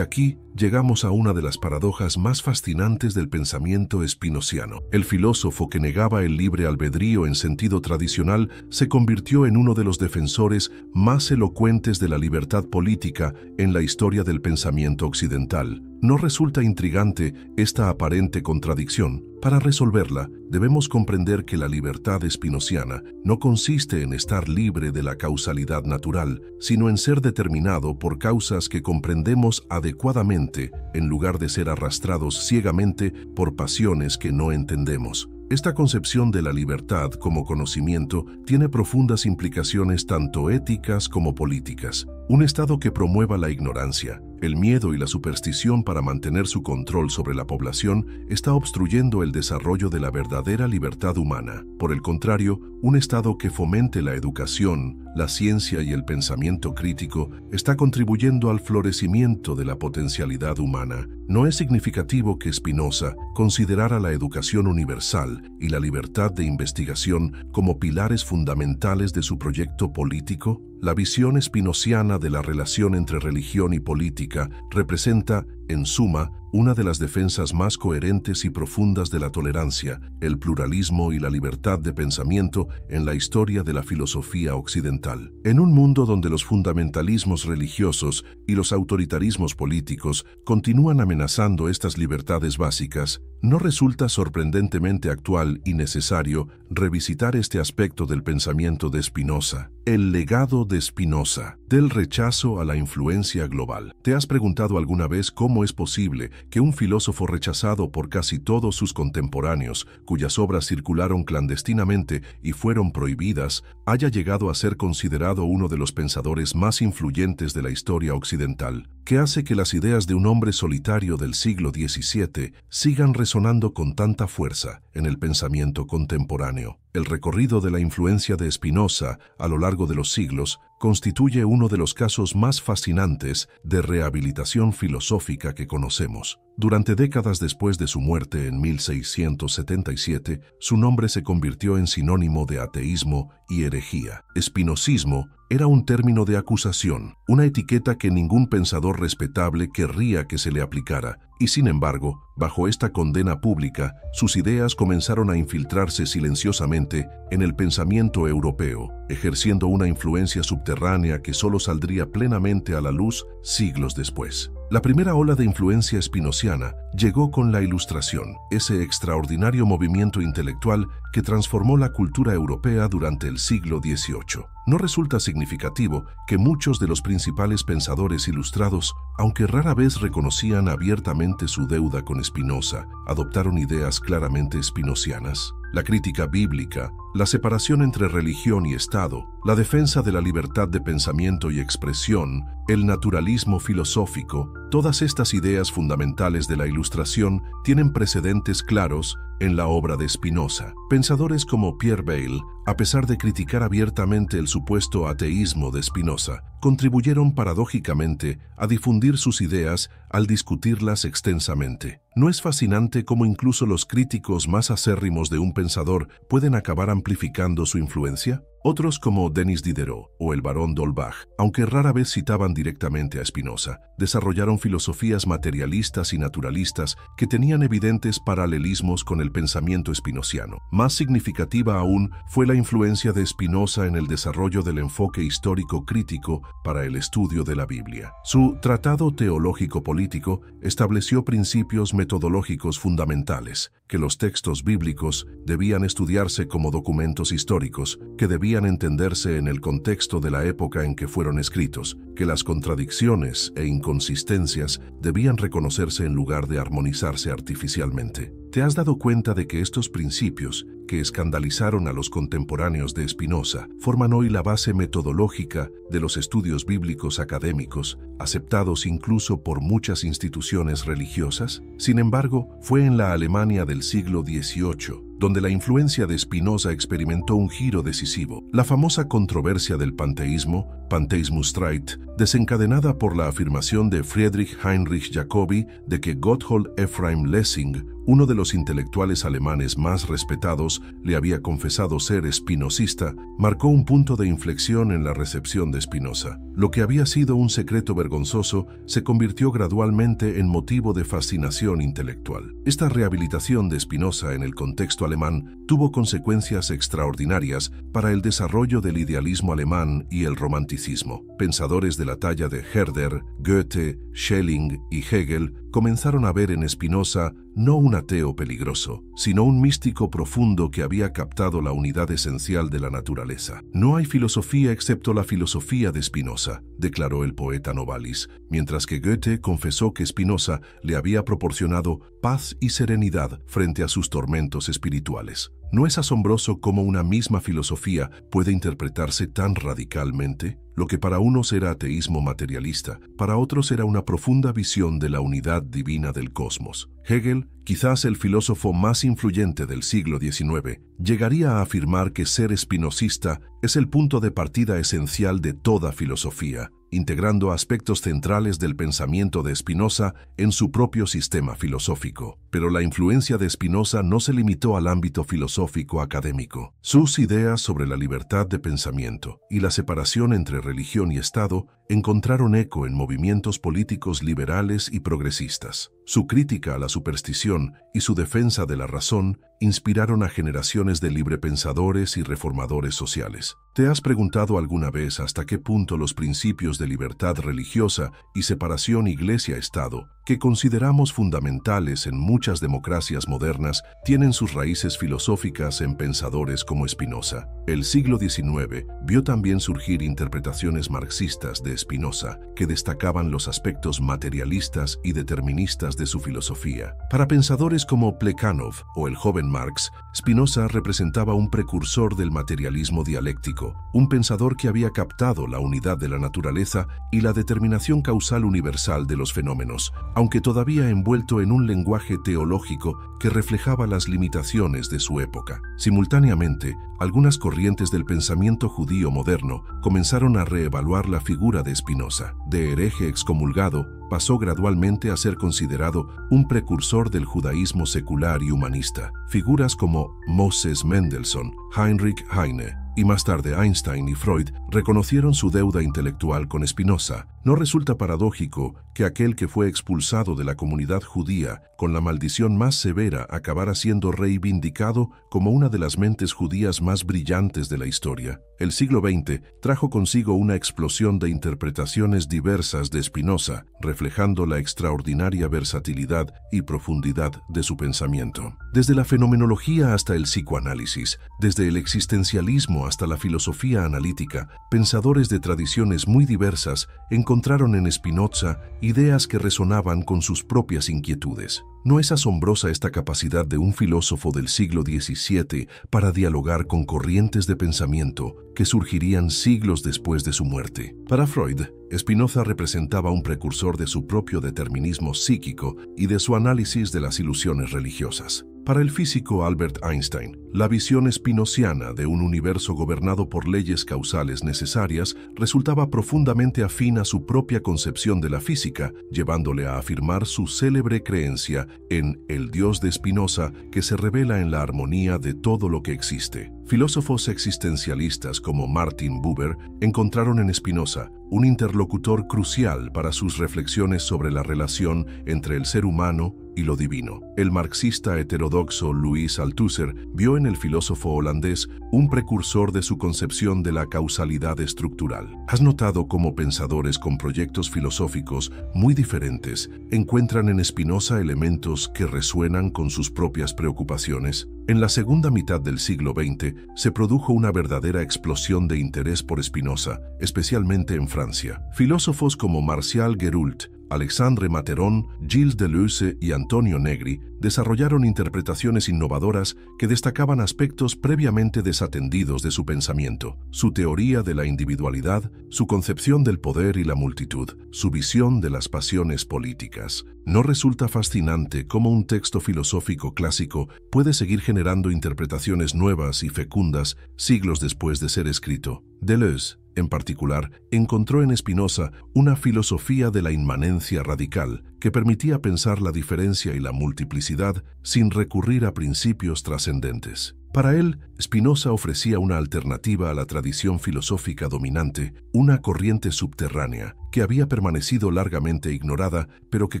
aquí llegamos a una de las paradojas más fascinantes del pensamiento spinociano. El filósofo que negaba el libre albedrío en sentido tradicional se convirtió en uno de los defensores más elocuentes de la libertad política en la historia del pensamiento occidental. ¿No resulta intrigante esta aparente contradicción? Para resolverla, debemos comprender que la libertad spinociana no consiste en estar libre de la causalidad natural, sino en ser determinado por causas que comprendemos adecuadamente, en lugar de ser arrastrados ciegamente por pasiones que no entendemos. Esta concepción de la libertad como conocimiento tiene profundas implicaciones tanto éticas como políticas. Un Estado que promueva la ignorancia, el miedo y la superstición para mantener su control sobre la población está obstruyendo el desarrollo de la verdadera libertad humana. Por el contrario, un Estado que fomente la educación, la ciencia y el pensamiento crítico está contribuyendo al florecimiento de la potencialidad humana. ¿No es significativo que Spinoza considerara la educación universal y la libertad de investigación como pilares fundamentales de su proyecto político? La visión spinociana de la relación entre religión y política representa, en suma, una de las defensas más coherentes y profundas de la tolerancia, el pluralismo y la libertad de pensamiento en la historia de la filosofía occidental. En un mundo donde los fundamentalismos religiosos y los autoritarismos políticos continúan amenazando estas libertades básicas, ¿no resulta sorprendentemente actual y necesario revisitar este aspecto del pensamiento de Spinoza? El legado de Spinoza, del rechazo a la influencia global. ¿Te has preguntado alguna vez cómo es posible que un filósofo rechazado por casi todos sus contemporáneos, cuyas obras circularon clandestinamente y fueron prohibidas, haya llegado a ser considerado uno de los pensadores más influyentes de la historia occidental? ¿Qué hace que las ideas de un hombre solitario del siglo XVII sigan resonando con tanta fuerza en el pensamiento contemporáneo? El recorrido de la influencia de Spinoza a lo largo de los siglos constituye uno de los casos más fascinantes de rehabilitación filosófica que conocemos. Durante décadas después de su muerte en 1677, su nombre se convirtió en sinónimo de ateísmo y herejía. Espinosismo era un término de acusación, una etiqueta que ningún pensador respetable querría que se le aplicara, y sin embargo, bajo esta condena pública, sus ideas comenzaron a infiltrarse silenciosamente en el pensamiento europeo, ejerciendo una influencia subterránea que solo saldría plenamente a la luz siglos después. La primera ola de influencia espinociana llegó con la Ilustración, ese extraordinario movimiento intelectual que transformó la cultura europea durante el siglo XVIII. No resulta significativo que muchos de los principales pensadores ilustrados, aunque rara vez reconocían abiertamente su deuda con Spinoza, adoptaron ideas claramente espinocianas. La crítica bíblica, la separación entre religión y Estado, la defensa de la libertad de pensamiento y expresión, el naturalismo filosófico, todas estas ideas fundamentales de la Ilustración tienen precedentes claros en la obra de Spinoza. Pensadores como Pierre Bayle, a pesar de criticar abiertamente el supuesto ateísmo de Spinoza, contribuyeron paradójicamente a difundir sus ideas al discutirlas extensamente. ¿No es fascinante cómo incluso los críticos más acérrimos de un pensador pueden acabar amplificando su influencia? Otros como Denis Diderot o el barón d'Holbach, aunque rara vez citaban directamente a Spinoza, desarrollaron filosofías materialistas y naturalistas que tenían evidentes paralelismos con el pensamiento espinociano. Más significativa aún fue la influencia de Spinoza en el desarrollo del enfoque histórico crítico para el estudio de la Biblia. Su Tratado Teológico Político estableció principios metodológicos fundamentales, que los textos bíblicos debían estudiarse como documentos históricos, que debían entenderse en el contexto de la época en que fueron escritos, que las contradicciones e inconsistencias debían reconocerse en lugar de armonizarse artificialmente. ¿Te has dado cuenta de que estos principios, que escandalizaron a los contemporáneos de Spinoza, forman hoy la base metodológica de los estudios bíblicos académicos, aceptados incluso por muchas instituciones religiosas? Sin embargo, fue en la Alemania del siglo XVIII donde la influencia de Spinoza experimentó un giro decisivo. La famosa controversia del panteísmo, Pantheismusstreit, desencadenada por la afirmación de Friedrich Heinrich Jacobi de que Gotthold Ephraim Lessing, uno de los intelectuales alemanes más respetados, le había confesado ser espinosista, marcó un punto de inflexión en la recepción de Spinoza. Lo que había sido un secreto vergonzoso se convirtió gradualmente en motivo de fascinación intelectual. Esta rehabilitación de Spinoza en el contexto alemán tuvo consecuencias extraordinarias para el desarrollo del idealismo alemán y el romanticismo. Pensadores de la talla de Herder, Goethe, Schelling y Hegel comenzaron a ver en Spinoza no un ateo peligroso, sino un místico profundo que había captado la unidad esencial de la naturaleza. No hay filosofía excepto la filosofía de Spinoza, declaró el poeta Novalis, mientras que Goethe confesó que Spinoza le había proporcionado paz y serenidad frente a sus tormentos espirituales. ¿No es asombroso cómo una misma filosofía puede interpretarse tan radicalmente? Lo que para unos era ateísmo materialista, para otros era una profunda visión de la unidad divina del cosmos. Hegel, quizás el filósofo más influyente del siglo XIX, llegaría a afirmar que ser espinosista es el punto de partida esencial de toda filosofía, integrando aspectos centrales del pensamiento de Spinoza en su propio sistema filosófico. Pero la influencia de Spinoza no se limitó al ámbito filosófico académico. Sus ideas sobre la libertad de pensamiento y la separación entre religión y Estado encontraron eco en movimientos políticos liberales y progresistas. Su crítica a la superstición y su defensa de la razón inspiraron a generaciones de librepensadores y reformadores sociales. ¿Te has preguntado alguna vez hasta qué punto los principios de libertad religiosa y separación iglesia-estado, que consideramos fundamentales en muchas democracias modernas, tienen sus raíces filosóficas en pensadores como Spinoza? El siglo XIX vio también surgir interpretaciones marxistas de Spinoza que destacaban los aspectos materialistas y deterministas de su filosofía. Para pensadores como Plekhanov o el joven Marx, Spinoza representaba un precursor del materialismo dialéctico, un pensador que había captado la unidad de la naturaleza y la determinación causal universal de los fenómenos, aunque todavía envuelto en un lenguaje teológico que reflejaba las limitaciones de su época. Simultáneamente, algunas corrientes del pensamiento judío moderno comenzaron a reevaluar la figura de Spinoza. De hereje excomulgado, pasó gradualmente a ser considerado un precursor del judaísmo secular y humanista. Figuras como Moses Mendelssohn, Heinrich Heine y más tarde Einstein y Freud reconocieron su deuda intelectual con Spinoza. No resulta paradójico que aquel que fue expulsado de la comunidad judía con la maldición más severa acabara siendo reivindicado como una de las mentes judías más brillantes de la historia. El siglo XX trajo consigo una explosión de interpretaciones diversas de Spinoza, reflejando la extraordinaria versatilidad y profundidad de su pensamiento. Desde la fenomenología hasta el psicoanálisis, desde el existencialismo hasta la filosofía analítica, pensadores de tradiciones muy diversas encontraron en Spinoza ideas que resonaban con sus propias inquietudes. ¿No es asombrosa esta capacidad de un filósofo del siglo XVII para dialogar con corrientes de pensamiento que surgirían siglos después de su muerte? Para Freud, Spinoza representaba un precursor de su propio determinismo psíquico y de su análisis de las ilusiones religiosas. Para el físico Albert Einstein, la visión spinoziana de un universo gobernado por leyes causales necesarias resultaba profundamente afín a su propia concepción de la física, llevándole a afirmar su célebre creencia en el Dios de Spinoza que se revela en la armonía de todo lo que existe. Filósofos existencialistas como Martin Buber encontraron en Spinoza un interlocutor crucial para sus reflexiones sobre la relación entre el ser humano y lo divino. El marxista heterodoxo Louis Althusser vio en el filósofo holandés un precursor de su concepción de la causalidad estructural. ¿Has notado cómo pensadores con proyectos filosóficos muy diferentes encuentran en Spinoza elementos que resuenan con sus propias preocupaciones? En la segunda mitad del siglo XX se produjo una verdadera explosión de interés por Spinoza, especialmente en Francia. Filósofos como Martial Guéroult, Alexandre Materon, Gilles Deleuze y Antonio Negri desarrollaron interpretaciones innovadoras que destacaban aspectos previamente desatendidos de su pensamiento: su teoría de la individualidad, su concepción del poder y la multitud, su visión de las pasiones políticas. ¿No resulta fascinante cómo un texto filosófico clásico puede seguir generando interpretaciones nuevas y fecundas siglos después de ser escrito? Deleuze, en particular, encontró en Spinoza una filosofía de la inmanencia radical que permitía pensar la diferencia y la multiplicidad sin recurrir a principios trascendentes. Para él, Spinoza ofrecía una alternativa a la tradición filosófica dominante, una corriente subterránea que había permanecido largamente ignorada, pero que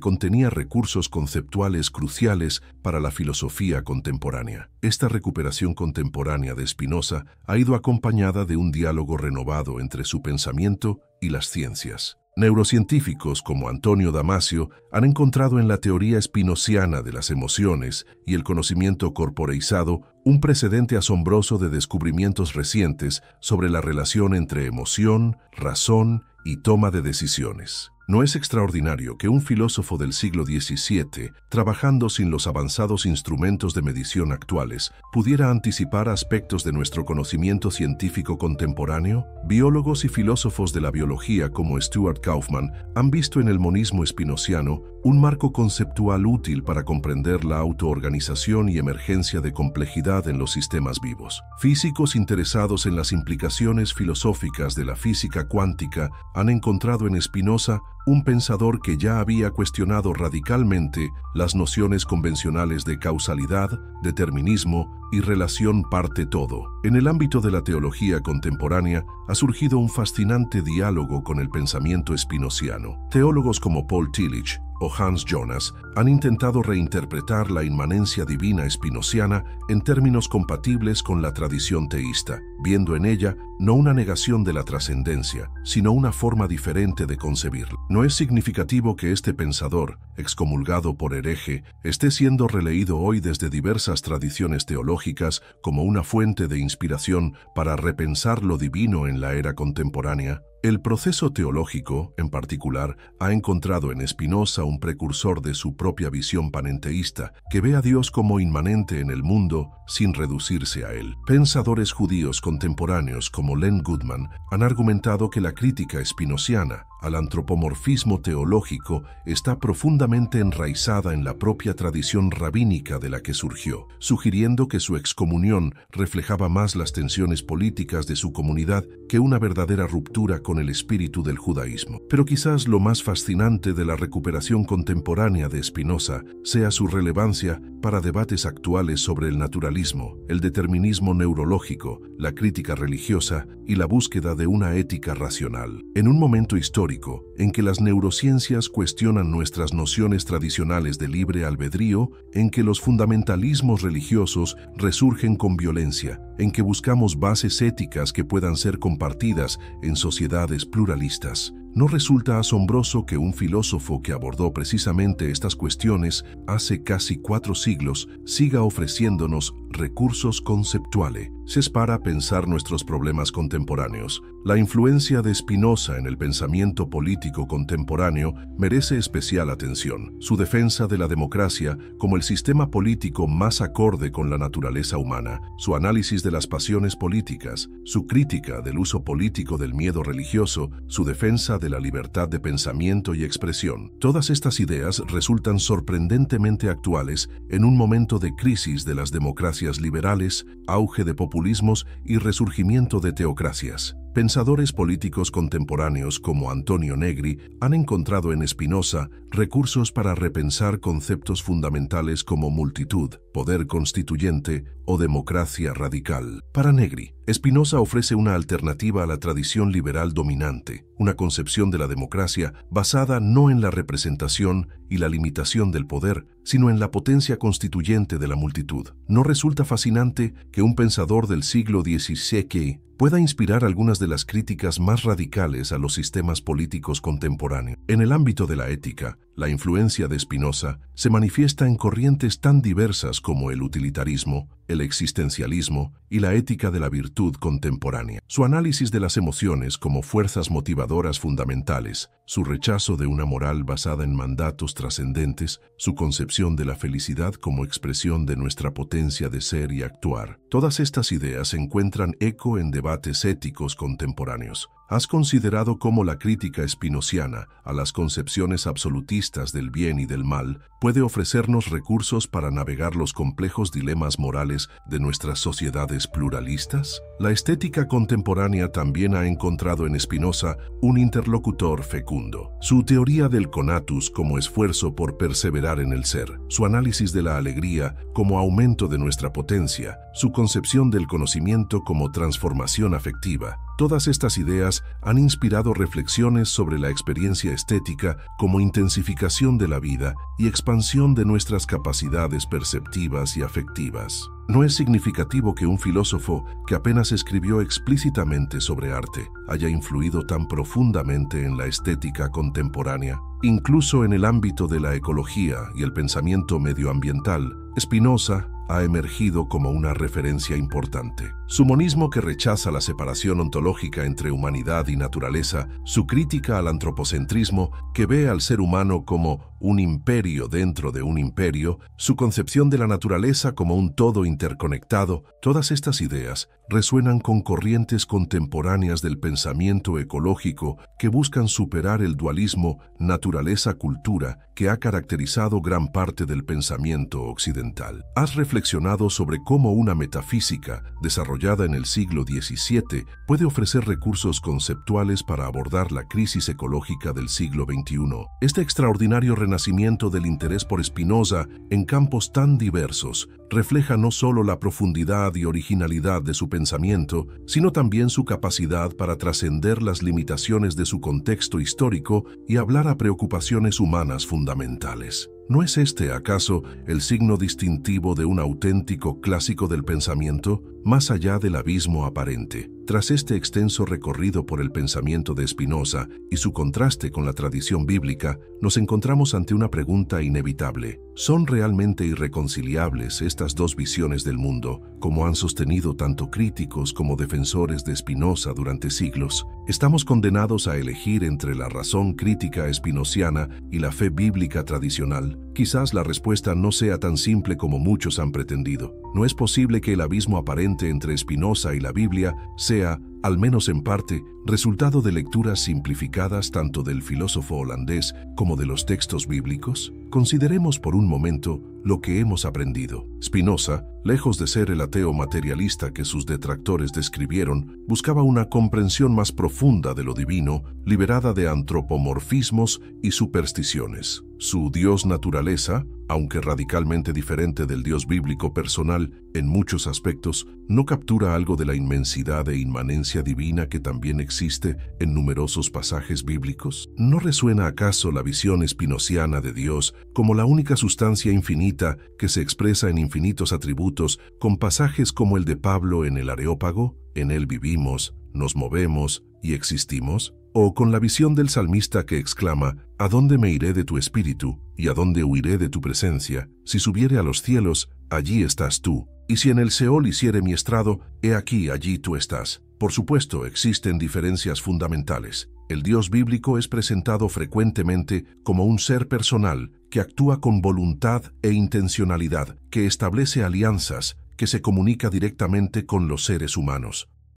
contenía recursos conceptuales cruciales para la filosofía contemporánea. Esta recuperación contemporánea de Spinoza ha ido acompañada de un diálogo renovado entre su pensamiento y las ciencias. Neurocientíficos como Antonio Damasio han encontrado en la teoría spinoziana de las emociones y el conocimiento corporeizado un precedente asombroso de descubrimientos recientes sobre la relación entre emoción, razón y toma de decisiones. ¿No es extraordinario que un filósofo del siglo XVII, trabajando sin los avanzados instrumentos de medición actuales, pudiera anticipar aspectos de nuestro conocimiento científico contemporáneo? Biólogos y filósofos de la biología como Stuart Kauffman han visto en el monismo spinoziano un marco conceptual útil para comprender la autoorganización y emergencia de complejidad en los sistemas vivos. Físicos interesados en las implicaciones filosóficas de la física cuántica han encontrado en Spinoza un pensador que ya había cuestionado radicalmente las nociones convencionales de causalidad, determinismo y relación parte-todo. En el ámbito de la teología contemporánea ha surgido un fascinante diálogo con el pensamiento spinoziano. Teólogos como Paul Tillich o Hans Jonas han intentado reinterpretar la inmanencia divina spinoziana en términos compatibles con la tradición teísta, viendo en ella no una negación de la trascendencia, sino una forma diferente de concebirla. ¿No es significativo que este pensador, excomulgado por hereje, esté siendo releído hoy desde diversas tradiciones teológicas como una fuente de inspiración para repensar lo divino en la era contemporánea? El proceso teológico, en particular, ha encontrado en Spinoza un precursor de su propia visión panenteísta, que ve a Dios como inmanente en el mundo sin reducirse a él. Pensadores judíos contemporáneos como Len Goodman han argumentado que la crítica spinociana al antropomorfismo teológico está profundamente enraizada en la propia tradición rabínica de la que surgió, sugiriendo que su excomunión reflejaba más las tensiones políticas de su comunidad que una verdadera ruptura con el espíritu del judaísmo. Pero quizás lo más fascinante de la recuperación contemporánea de Spinoza sea su relevancia para debates actuales sobre el naturalismo, el determinismo neurológico, la crítica religiosa y la búsqueda de una ética racional. En un momento histórico en que las neurociencias cuestionan nuestras nociones tradicionales de libre albedrío, en que los fundamentalismos religiosos resurgen con violencia, en que buscamos bases éticas que puedan ser compartidas en sociedades pluralistas, ¿no resulta asombroso que un filósofo que abordó precisamente estas cuestiones hace casi 4 siglos siga ofreciéndonos recursos conceptuales para pensar nuestros problemas contemporáneos? La influencia de Spinoza en el pensamiento político contemporáneo merece especial atención. Su defensa de la democracia como el sistema político más acorde con la naturaleza humana, su análisis de las pasiones políticas, su crítica del uso político del miedo religioso, su defensa de la libertad de pensamiento y expresión. Todas estas ideas resultan sorprendentemente actuales en un momento de crisis de las democracias liberales, auge de populismos y resurgimiento de teocracias. Pensadores políticos contemporáneos como Antonio Negri han encontrado en Spinoza recursos para repensar conceptos fundamentales como multitud, poder constituyente o democracia radical. Para Negri, Spinoza ofrece una alternativa a la tradición liberal dominante, una concepción de la democracia basada no en la representación y la limitación del poder, sino en la potencia constituyente de la multitud. ¿No resulta fascinante que un pensador del siglo XVI pueda inspirar algunas de las críticas más radicales a los sistemas políticos contemporáneos? En el ámbito de la ética, la influencia de Spinoza se manifiesta en corrientes tan diversas como el utilitarismo, el existencialismo y la ética de la virtud contemporánea. Su análisis de las emociones como fuerzas motivadoras fundamentales, su rechazo de una moral basada en mandatos trascendentes, su concepción de la felicidad como expresión de nuestra potencia de ser y actuar. Todas estas ideas encuentran eco en debates éticos contemporáneos. ¿Has considerado cómo la crítica spinociana a las concepciones absolutistas del bien y del mal puede ofrecernos recursos para navegar los complejos dilemas morales de nuestras sociedades pluralistas? La estética contemporánea también ha encontrado en Spinoza un interlocutor fecundo. Su teoría del conatus como esfuerzo por perseverar en el ser, su análisis de la alegría como aumento de nuestra potencia, su concepción del conocimiento como transformación afectiva. Todas estas ideas han inspirado reflexiones sobre la experiencia estética como intensificación de la vida y expansión de nuestras capacidades perceptivas y afectivas. No es significativo que un filósofo que apenas escribió explícitamente sobre arte haya influido tan profundamente en la estética contemporánea. Incluso en el ámbito de la ecología y el pensamiento medioambiental, Spinoza ha emergido como una referencia importante. Su monismo que rechaza la separación ontológica entre humanidad y naturaleza, su crítica al antropocentrismo que ve al ser humano como un imperio dentro de un imperio, su concepción de la naturaleza como un todo interconectado, todas estas ideas resuenan con corrientes contemporáneas del pensamiento ecológico que buscan superar el dualismo naturaleza-cultura que ha caracterizado gran parte del pensamiento occidental. ¿Has reflexionado sobre cómo una metafísica desarrollada en el siglo XVII puede ofrecer recursos conceptuales para abordar la crisis ecológica del siglo XXI? Este extraordinario renacimiento del interés por Spinoza en campos tan diversos refleja no solo la profundidad y originalidad de su pensamiento, sino también su capacidad para trascender las limitaciones de su contexto histórico y hablar a preocupaciones humanas fundamentales. ¿No es este, acaso, el signo distintivo de un auténtico clásico del pensamiento, más allá del abismo aparente? Tras este extenso recorrido por el pensamiento de Spinoza y su contraste con la tradición bíblica, nos encontramos ante una pregunta inevitable. ¿Son realmente irreconciliables estas dos visiones del mundo, como han sostenido tanto críticos como defensores de Spinoza durante siglos? ¿Estamos condenados a elegir entre la razón crítica espinociana y la fe bíblica tradicional? Quizás la respuesta no sea tan simple como muchos han pretendido. No es posible que el abismo aparente entre Spinoza y la Biblia sea, al menos en parte, resultado de lecturas simplificadas tanto del filósofo holandés como de los textos bíblicos. Consideremos por un momento lo que hemos aprendido. Spinoza, lejos de ser el ateo materialista que sus detractores describieron, buscaba una comprensión más profunda de lo divino, liberada de antropomorfismos y supersticiones. Su Dios naturaleza, aunque radicalmente diferente del Dios bíblico personal en muchos aspectos, no captura algo de la inmensidad e inmanencia divina que también existe en numerosos pasajes bíblicos. ¿No resuena acaso la visión spinociana de Dios como la única sustancia infinita que se expresa en infinitos atributos con pasajes como el de Pablo en el Areópago? ¿En él vivimos, nos movemos y existimos? O con la visión del salmista que exclama: ¿A dónde me iré de tu espíritu? ¿Y a dónde huiré de tu presencia? Si subiere a los cielos, allí estás tú. Y si en el Seol hiciere mi estrado, he aquí, allí tú estás. Por supuesto, existen diferencias fundamentales. El Dios bíblico es presentado frecuentemente como un ser personal que actúa con voluntad e intencionalidad, que establece alianzas, que se comunica directamente con los seres humanos.